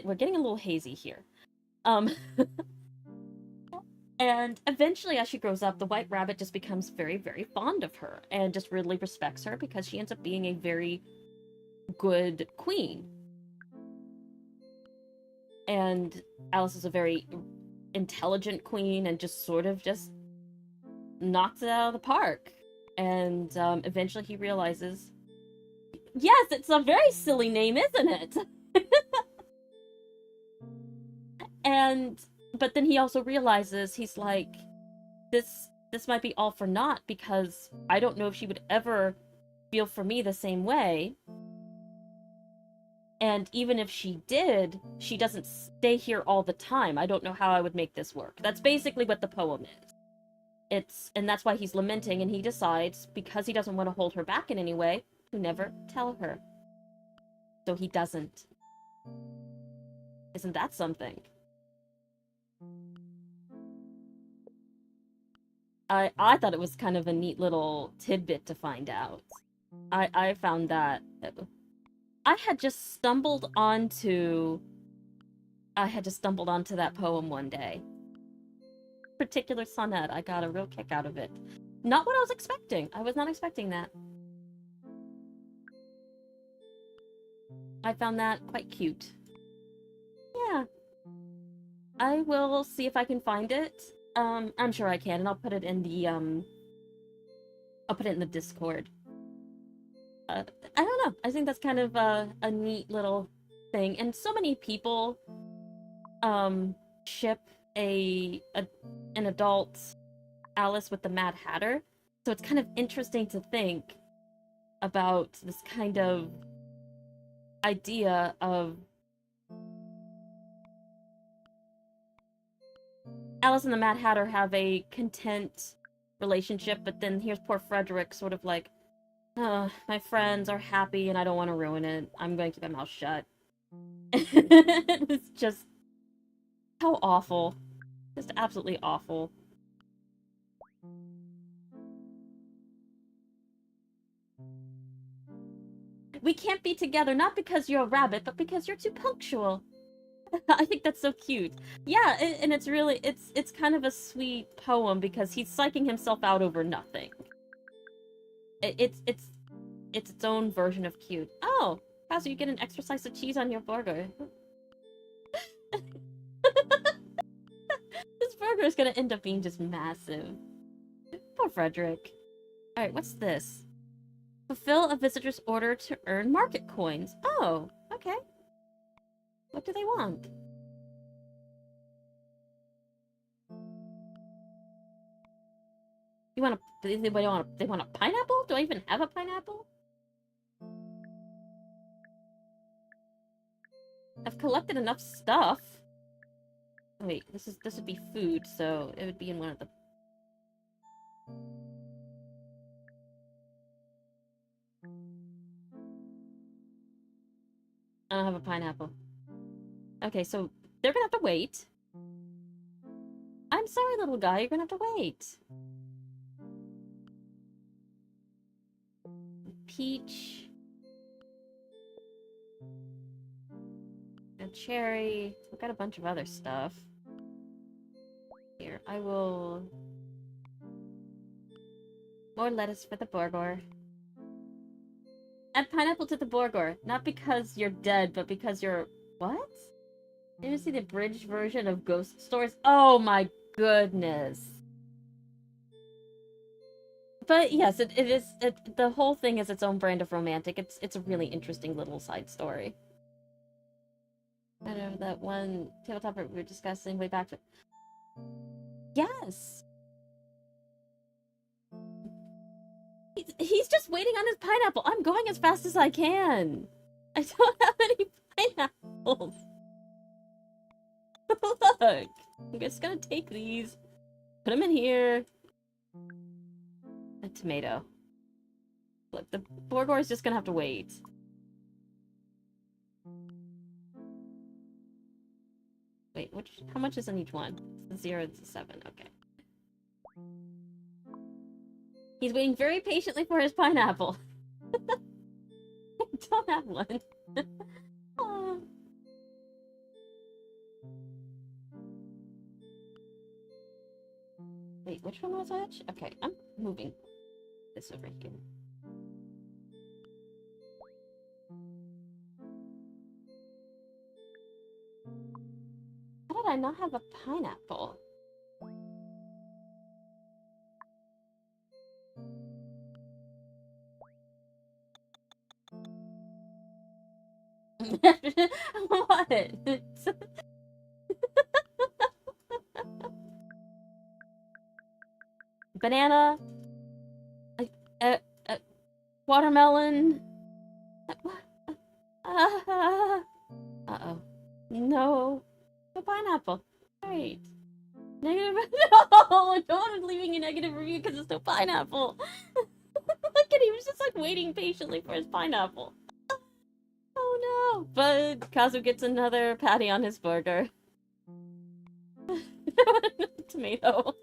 we're getting a little hazy here. And eventually, as she grows up, the White Rabbit just becomes very, very fond of her and just really respects her because she ends up being a very good queen. And Alice is a very intelligent queen and just sort of just knocks it out of the park. And eventually he realizes, yes, it's a very silly name, isn't it? And but then he also realizes, he's like, this might be all for naught, because I don't know if she would ever feel for me the same way. And even if she did, she doesn't stay here all the time. I don't know how I would make this work. That's basically what the poem is. And that's why he's lamenting, and he decides, because he doesn't want to hold her back in any way, to never tell her. So he doesn't. Isn't that something? I thought it was kind of a neat little tidbit to find out. I found that I had just stumbled onto that poem one day. Particular sonnet, I got a real kick out of it. Not what I was expecting. I was not expecting that. I found that quite cute. Yeah. I will see if I can find it. I'm sure I can, and I'll put it in the Discord. I don't know. I think that's kind of a neat little thing, and so many people ship an adult Alice with the Mad Hatter. So it's kind of interesting to think about this kind of idea of Alice and the Mad Hatter have a content relationship, but then here's poor Frederick sort of like, my friends are happy and I don't want to ruin it. I'm going to keep my mouth shut. It's just how awful. Just absolutely awful. We can't be together, not because you're a rabbit, but because you're too punctual. I think that's so cute. Yeah, and it's really, it's kind of a sweet poem because he's psyching himself out over nothing. It's its own version of cute. Oh, wow, so you get an extra slice of cheese on your burger. This burger is gonna end up being just massive. Poor Frederick. Alright, what's this? Fulfill a visitor's order to earn market coins. Oh, okay. What do they want? You want a? They want a pineapple? Do I even have a pineapple? I've collected enough stuff. Wait, this would be food, so it would be in one of the. I don't have a pineapple. Okay, so they're gonna have to wait. I'm sorry, little guy, you're gonna have to wait. Peach. A cherry. We've got a bunch of other stuff. Here, I will... More lettuce for the burger. Add pineapple to the burger. Not because you're dead, but because you're... What? Did you see the abridged version of Ghost Stories? Oh my goodness. But yes, it is... the whole thing is its own brand of romantic. It's a really interesting little side story. I know that one tabletop we were discussing way back to... Yes! He's just waiting on his pineapple. I'm going as fast as I can. I don't have any pineapples. Look! I'm just gonna take these. Put them in here. A tomato. Look, the burger is just gonna have to wait. Wait, how much is in each one? It's a 0, it's a 7, okay. He's waiting very patiently for his pineapple. I don't have one. Oh. Wait, which one was which? Okay, I'm moving this over here. How How did I not have a pineapple? What? Banana? Uh, uh, watermelon? Uh-oh. No. No pineapple. Great. Negative. No! No one is leaving a negative review because there's no pineapple. Look at him. He was just like waiting patiently for his pineapple. Oh no. But Kazu gets another patty on his burger. Tomato.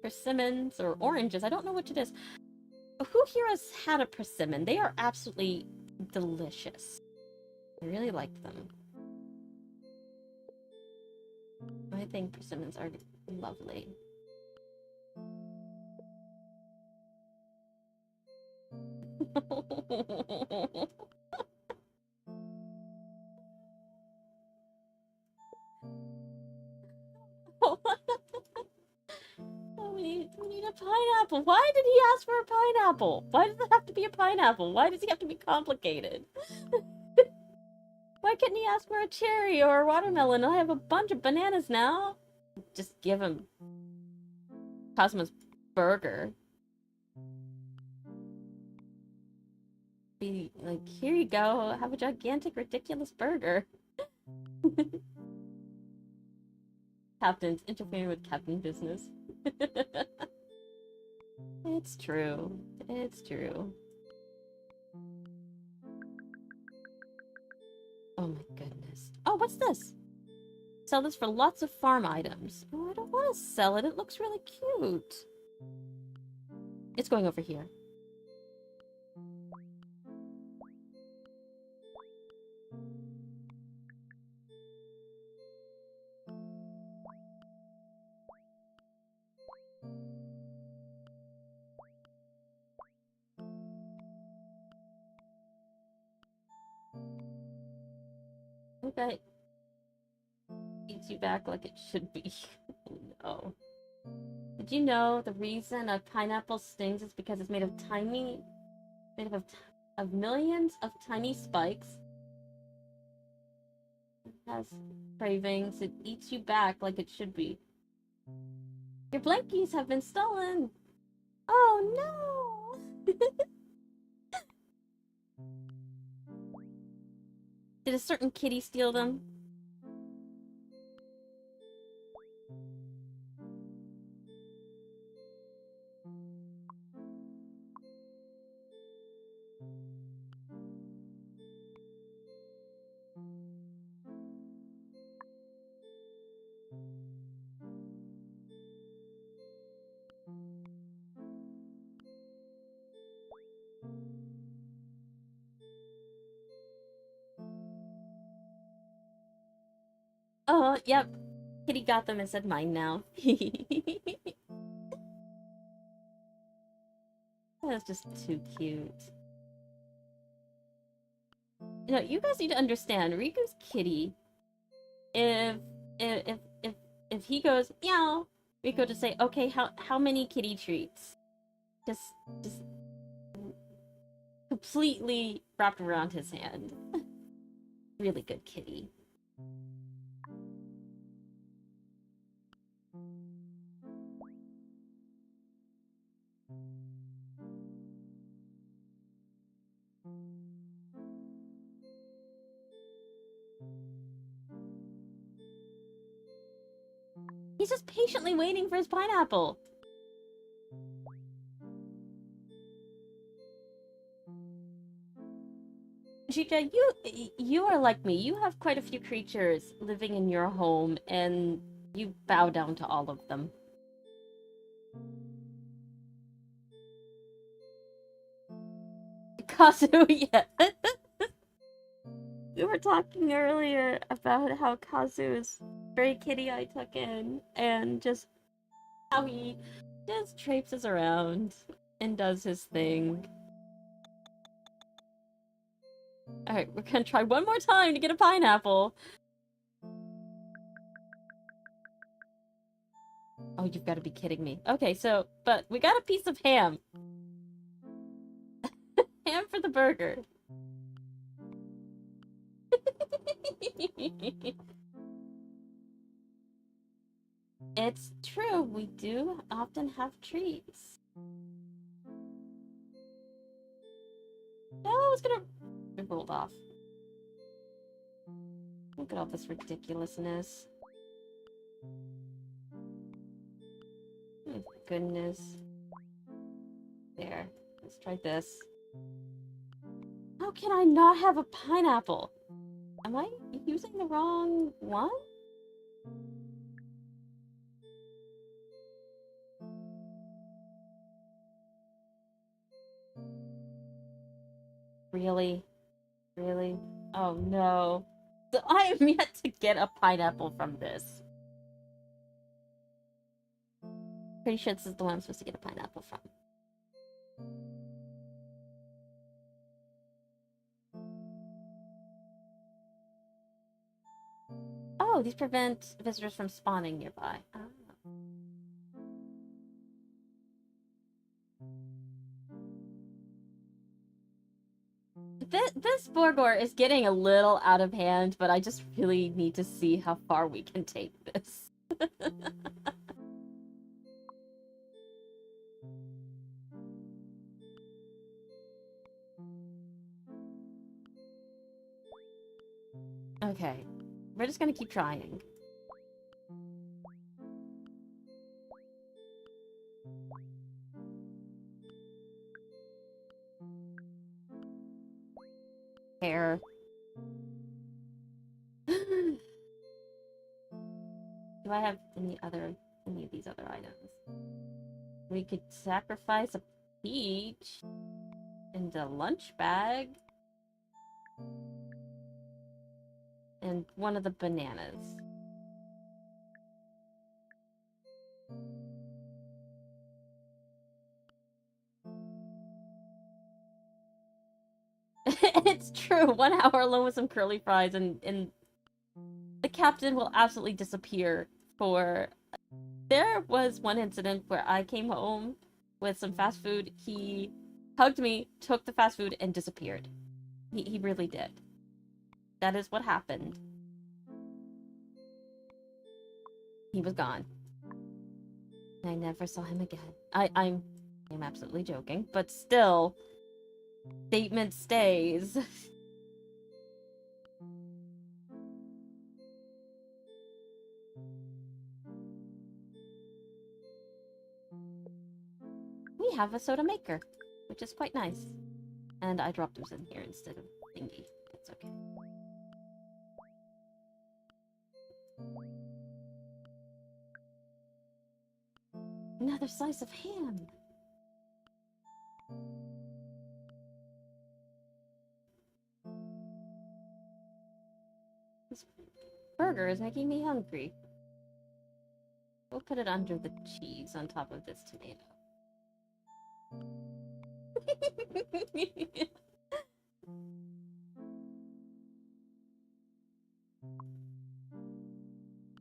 Persimmons or oranges. I don't know which it is. Who here has had a persimmon? They are absolutely delicious. I really like them. I think persimmons are lovely. Oh, we need a pineapple. Why did he ask for a pineapple? Why does it have to be a pineapple? Why does he have to be complicated? Why couldn't he ask for a cherry or a watermelon? I have a bunch of bananas now. Just give him Cosmo's burger. Be like, here you go. Have a gigantic, ridiculous burger. Captain's interfering with captain business. It's true. It's true. Oh my goodness. Oh, what's this? Sell this for lots of farm items. Oh, I don't want to sell it. It looks really cute. It's going over here. Okay. Eats you back like it should be. No. Did you know the reason a pineapple stings is because it's made of millions of tiny spikes? It has cravings. It eats you back like it should be. Your blankies have been stolen. Oh no! Did a certain kitty steal them? Oh, yep. Kitty got them and said mine now. That's just too cute. You know, you guys need to understand, Riku's kitty, if if if if he goes meow, Riku just say, okay, how many kitty treats? Just completely wrapped around his hand. Really good kitty. He's just patiently waiting for his pineapple. Chica, you are like me. You have quite a few creatures living in your home, and you bow down to all of them. Kazu, yeah. We were talking earlier about how Kazu's stray kitty I took in, and just how he just traipses around and does his thing. Alright, we're gonna try one more time to get a pineapple. Oh, you've got to be kidding me. Okay, so, but we got a piece of ham. Ham for the burger. It's true, we do often have treats. No, I was gonna... It rolled off. Look at all this ridiculousness. Oh, goodness. There. Let's try this. How can I not have a pineapple? Am I using the wrong one? Really? Really? Oh no. So I am yet to get a pineapple from this. Pretty sure this is the one I'm supposed to get a pineapple from. Oh, these prevent visitors from spawning nearby. Ah. This Borgor is getting a little out of hand, but I just really need to see how far we can take this. Okay, we're just gonna keep trying. Hair. Do I have any of these other items? We could sacrifice a peach and a lunch bag and one of the bananas. It's true. 1 hour alone with some curly fries and the captain will absolutely disappear for... There was one incident where I came home with some fast food. He hugged me, took the fast food, and disappeared. He really did. That is what happened. He was gone. I never saw him again. I'm absolutely joking, but still, statement stays. We have a soda maker, which is quite nice. And I dropped those in here instead of thingy. That's okay. Another slice of ham. This burger is making me hungry. We'll put it under the cheese on top of this tomato.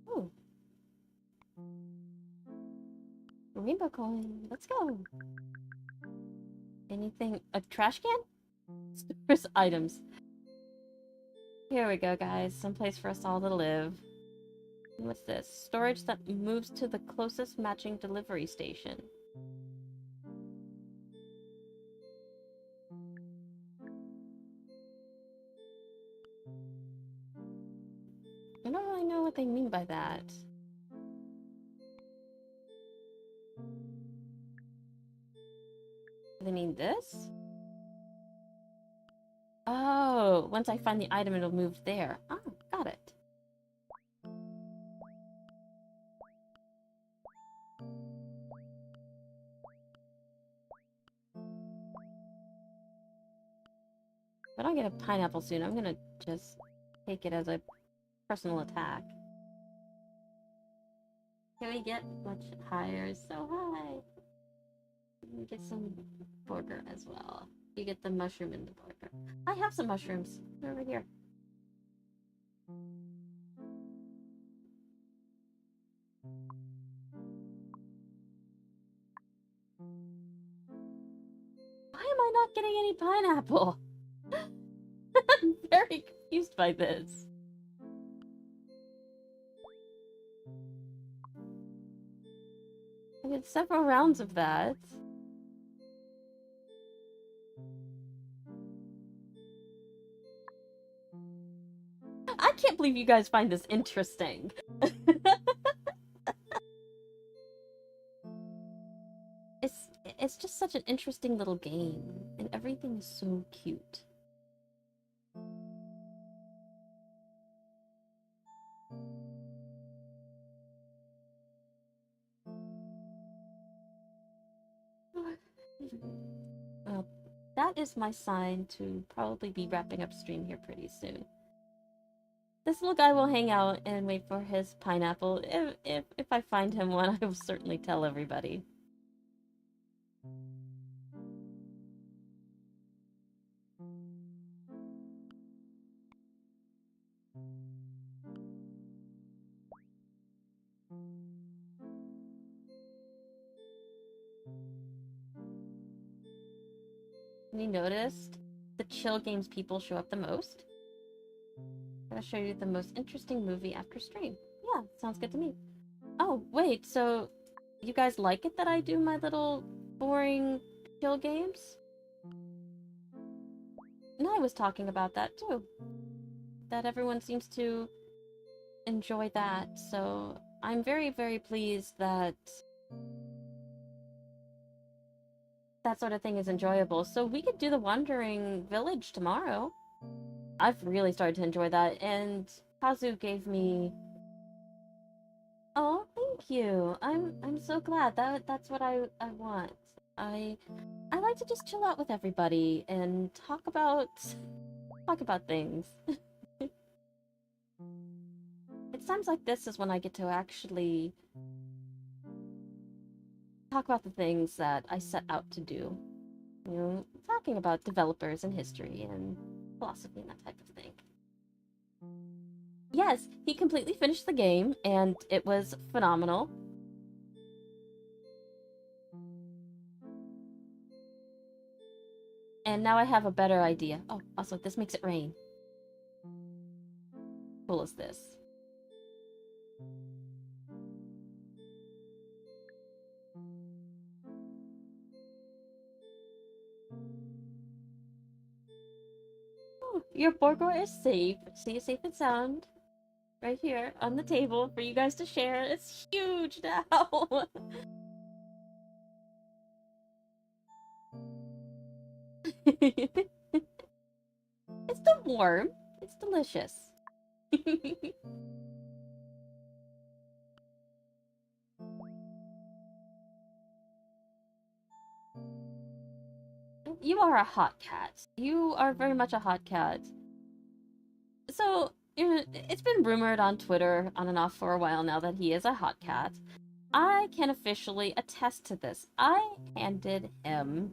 Ooh. Rainbow coin. Let's go. Anything? A trash can? Stores items. Here we go, guys. Someplace for us all to live. What's this? Storage that moves to the closest matching delivery station. I don't really know what they mean by that. Do they mean this? Oh, once I find the item, it'll move there. Oh, got it. If I don't get a pineapple soon, I'm gonna just take it as a personal attack. Can we get much higher? So high. Let me get some burger as well. You get the mushroom in the burger. I have some mushrooms. They're over here. Why am I not getting any pineapple? I'm very confused by this. I had several rounds of that. I can't believe you guys find this interesting. It's just such an interesting little game, and everything is so cute. Well, that is my sign to probably be wrapping up stream here pretty soon. This little guy will hang out and wait for his pineapple. If I find him one, I will certainly tell everybody. Have you noticed the chill games people show up the most? I'm gonna show you the most interesting movie after stream. Yeah, sounds good to me. Oh, wait, so you guys like it that I do my little boring chill games? And I was talking about that too. That everyone seems to enjoy that, so I'm very, very pleased that that sort of thing is enjoyable. So we could do the Wandering Village tomorrow. I've really started to enjoy that, and Kazu gave me... Oh, thank you. I'm so glad. That's what I want. I like to just chill out with everybody and talk about things. It's times like this is when I get to actually talk about the things that I set out to do. You know, talking about developers and history and philosophy and that type of thing. Yes, he completely finished the game, and it was phenomenal. And now I have a better idea. Oh, also, this makes it rain. Cool is this? Oh, your burger is safe. See, safe and sound. Right here on the table for you guys to share. It's huge now. It's still warm. It's delicious. You are a hot cat. You are very much a hot cat. So, it's been rumored on Twitter on and off for a while now that he is a hot cat. I can officially attest to this. I handed him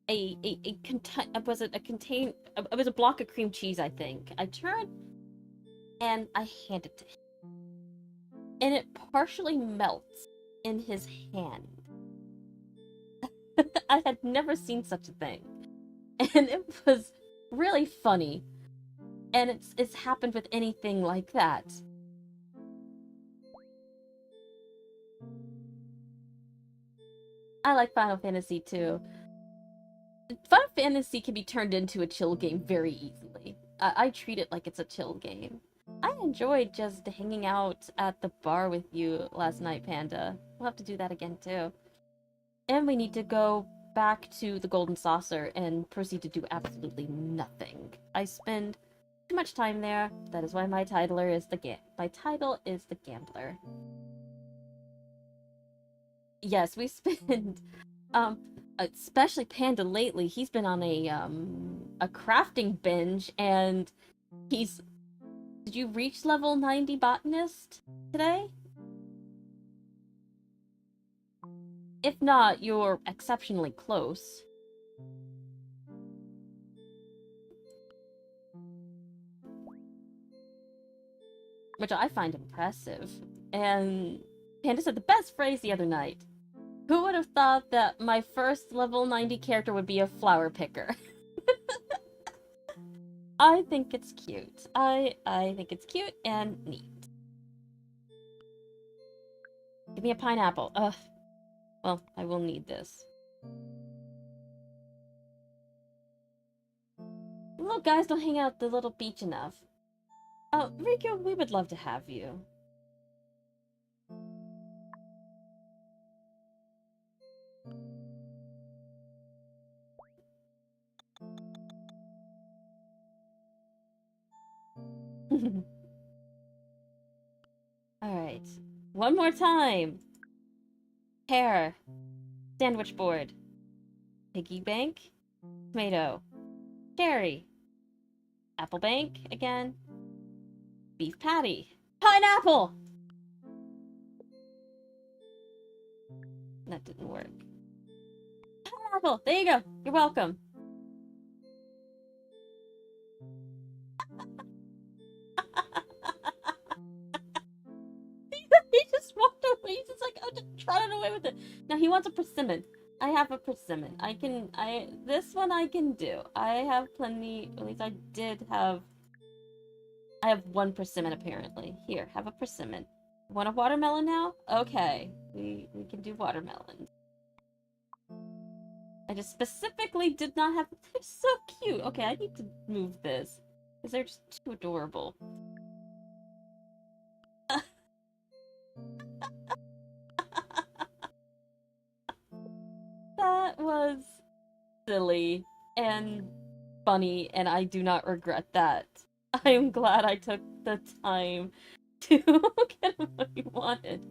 it was a block of cream cheese, I think. I turned and I handed it to him. And it partially melts in his hand. I had never seen such a thing. And it was really funny. And it's happened with anything like that. I like Final Fantasy too. Final Fantasy can be turned into a chill game very easily. I treat it like it's a chill game. I enjoyed just hanging out at the bar with you last night, Panda. We'll have to do that again too. And we need to go back to the Golden Saucer and proceed to do absolutely nothing. I spend too much time there. That is why my title is the Gambler. Yes, we spend especially Panda lately, he's been on a crafting binge, and he's... Did you reach level 90 botanist today? If not, you're exceptionally close. Which I find impressive. And Panda said the best phrase the other night. Who would have thought that my first level 90 character would be a flower picker? I think it's cute. I think it's cute and neat. Give me a pineapple. Ugh. Well, I will need this. Little guys don't hang out at the little beach enough. Oh, Riku, we would love to have you. Alright. One more time. Pear. Sandwich board. Piggy bank. Tomato. Cherry. Apple bank again. Beef patty. Pineapple! That didn't work. Pineapple! There you go. You're welcome. He just walked away. He's just like, oh, just trotted away with it. Now he wants a persimmon. I have a persimmon. This one I can do. I have plenty, at least I did have, I have one persimmon apparently. Here, have a persimmon. Want a watermelon now? Okay, we can do watermelon. I just specifically did not have, they're so cute. Okay, I need to move this, because they're just too adorable. That was silly and funny, and I do not regret that. I am glad I took the time to get him what he wanted.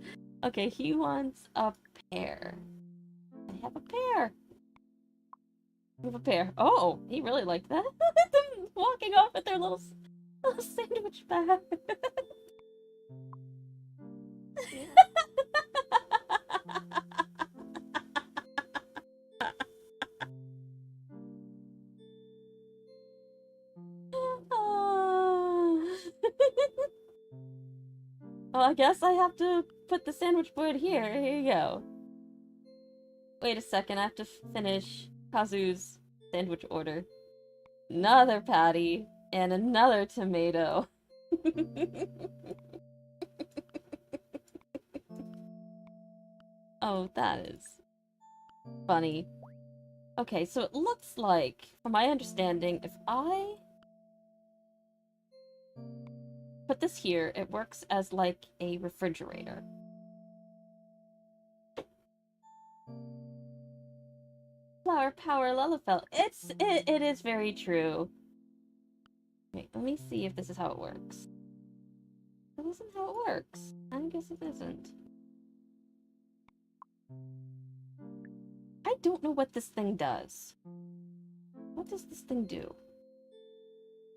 Okay, he wants a pear. I have a pear. I have a pear. Oh, he really liked that. Them walking off with their little sandwich bag. Well, I guess I have to put the sandwich board here. Here you go. Wait a second, I have to finish Kazu's sandwich order. Another patty and another tomato. Oh, that is funny. Okay, so it looks like, from my understanding, if I put this here, it works as like a refrigerator. Flower power Lullafell. It is very true. Wait, let me see if this is how it works. That isn't how it works. I guess it isn't. I don't know what this thing does. What does this thing do?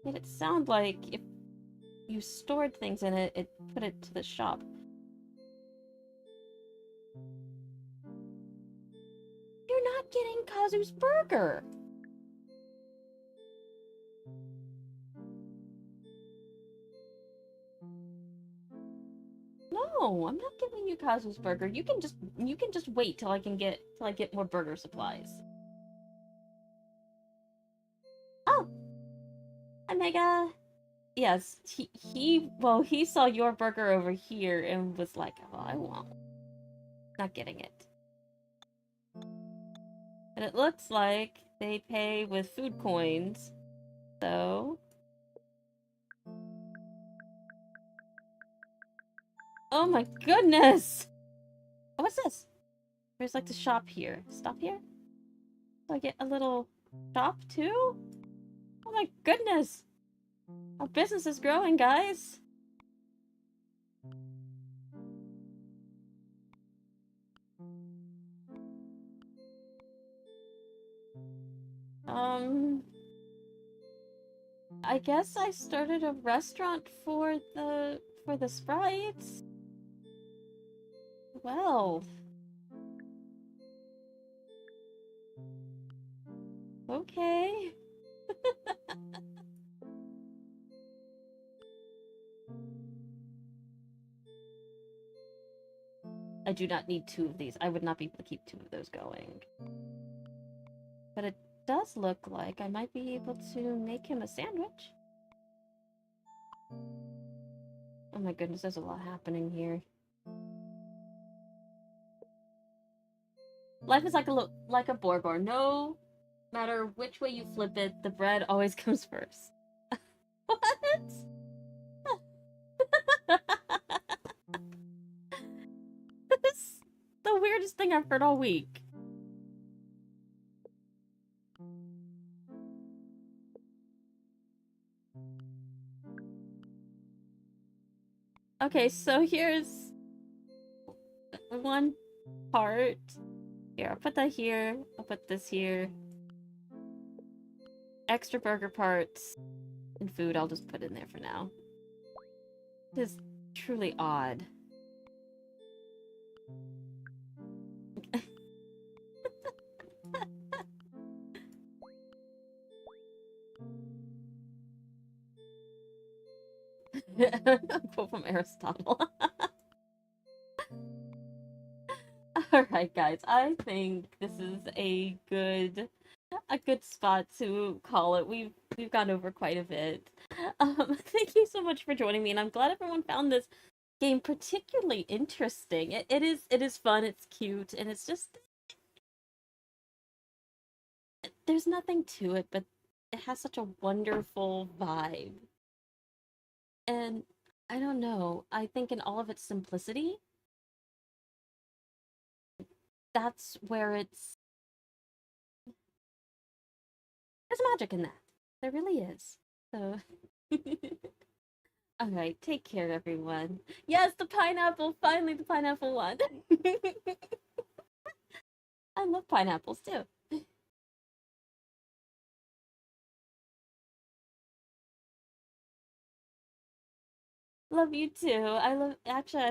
Made it sound like if you stored things in it, it put it to the shop. You're not getting Kazu's burger! No, I'm not giving you Kazu's burger. You can just wait till I get more burger supplies. Oh! Hi, Mega! Yes, he saw your burger over here and was like, oh, I want one. Not getting it. And it looks like they pay with food coins, so... Oh my goodness! Oh, what's this? There's like the shop here. Stop here? So I get a little shop too? Oh my goodness! Our business is growing, guys! I guess I started a restaurant for the sprites. Well, Okay. I do not need two of these. I would not be able to keep two of those going. But it does look like I might be able to make him a sandwich. Oh my goodness, there's a lot happening here. Life is like a burger. No matter which way you flip it, the bread always comes first. What? This is the weirdest thing I've heard all week. Okay, so here's one part. Here, I'll put that here. I'll put this here. Extra burger parts and food I'll just put in there for now. It is truly odd. Quote from Aristotle. Alright, guys, I think this is a good spot to call it. We've gone over quite a bit. Thank you so much for joining me, and I'm glad everyone found this game particularly interesting. It is fun, it's cute, and it's just there's nothing to it, but it has such a wonderful vibe. And I don't know, I think in all of its simplicity, that's where there's magic in that. There really is. So alright, take care everyone. Yes, the pineapple! Finally the pineapple won! I love pineapples too. Love you too. I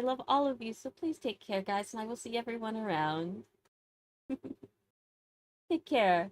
love all of you, so please take care, guys, and I will see everyone around. Take care.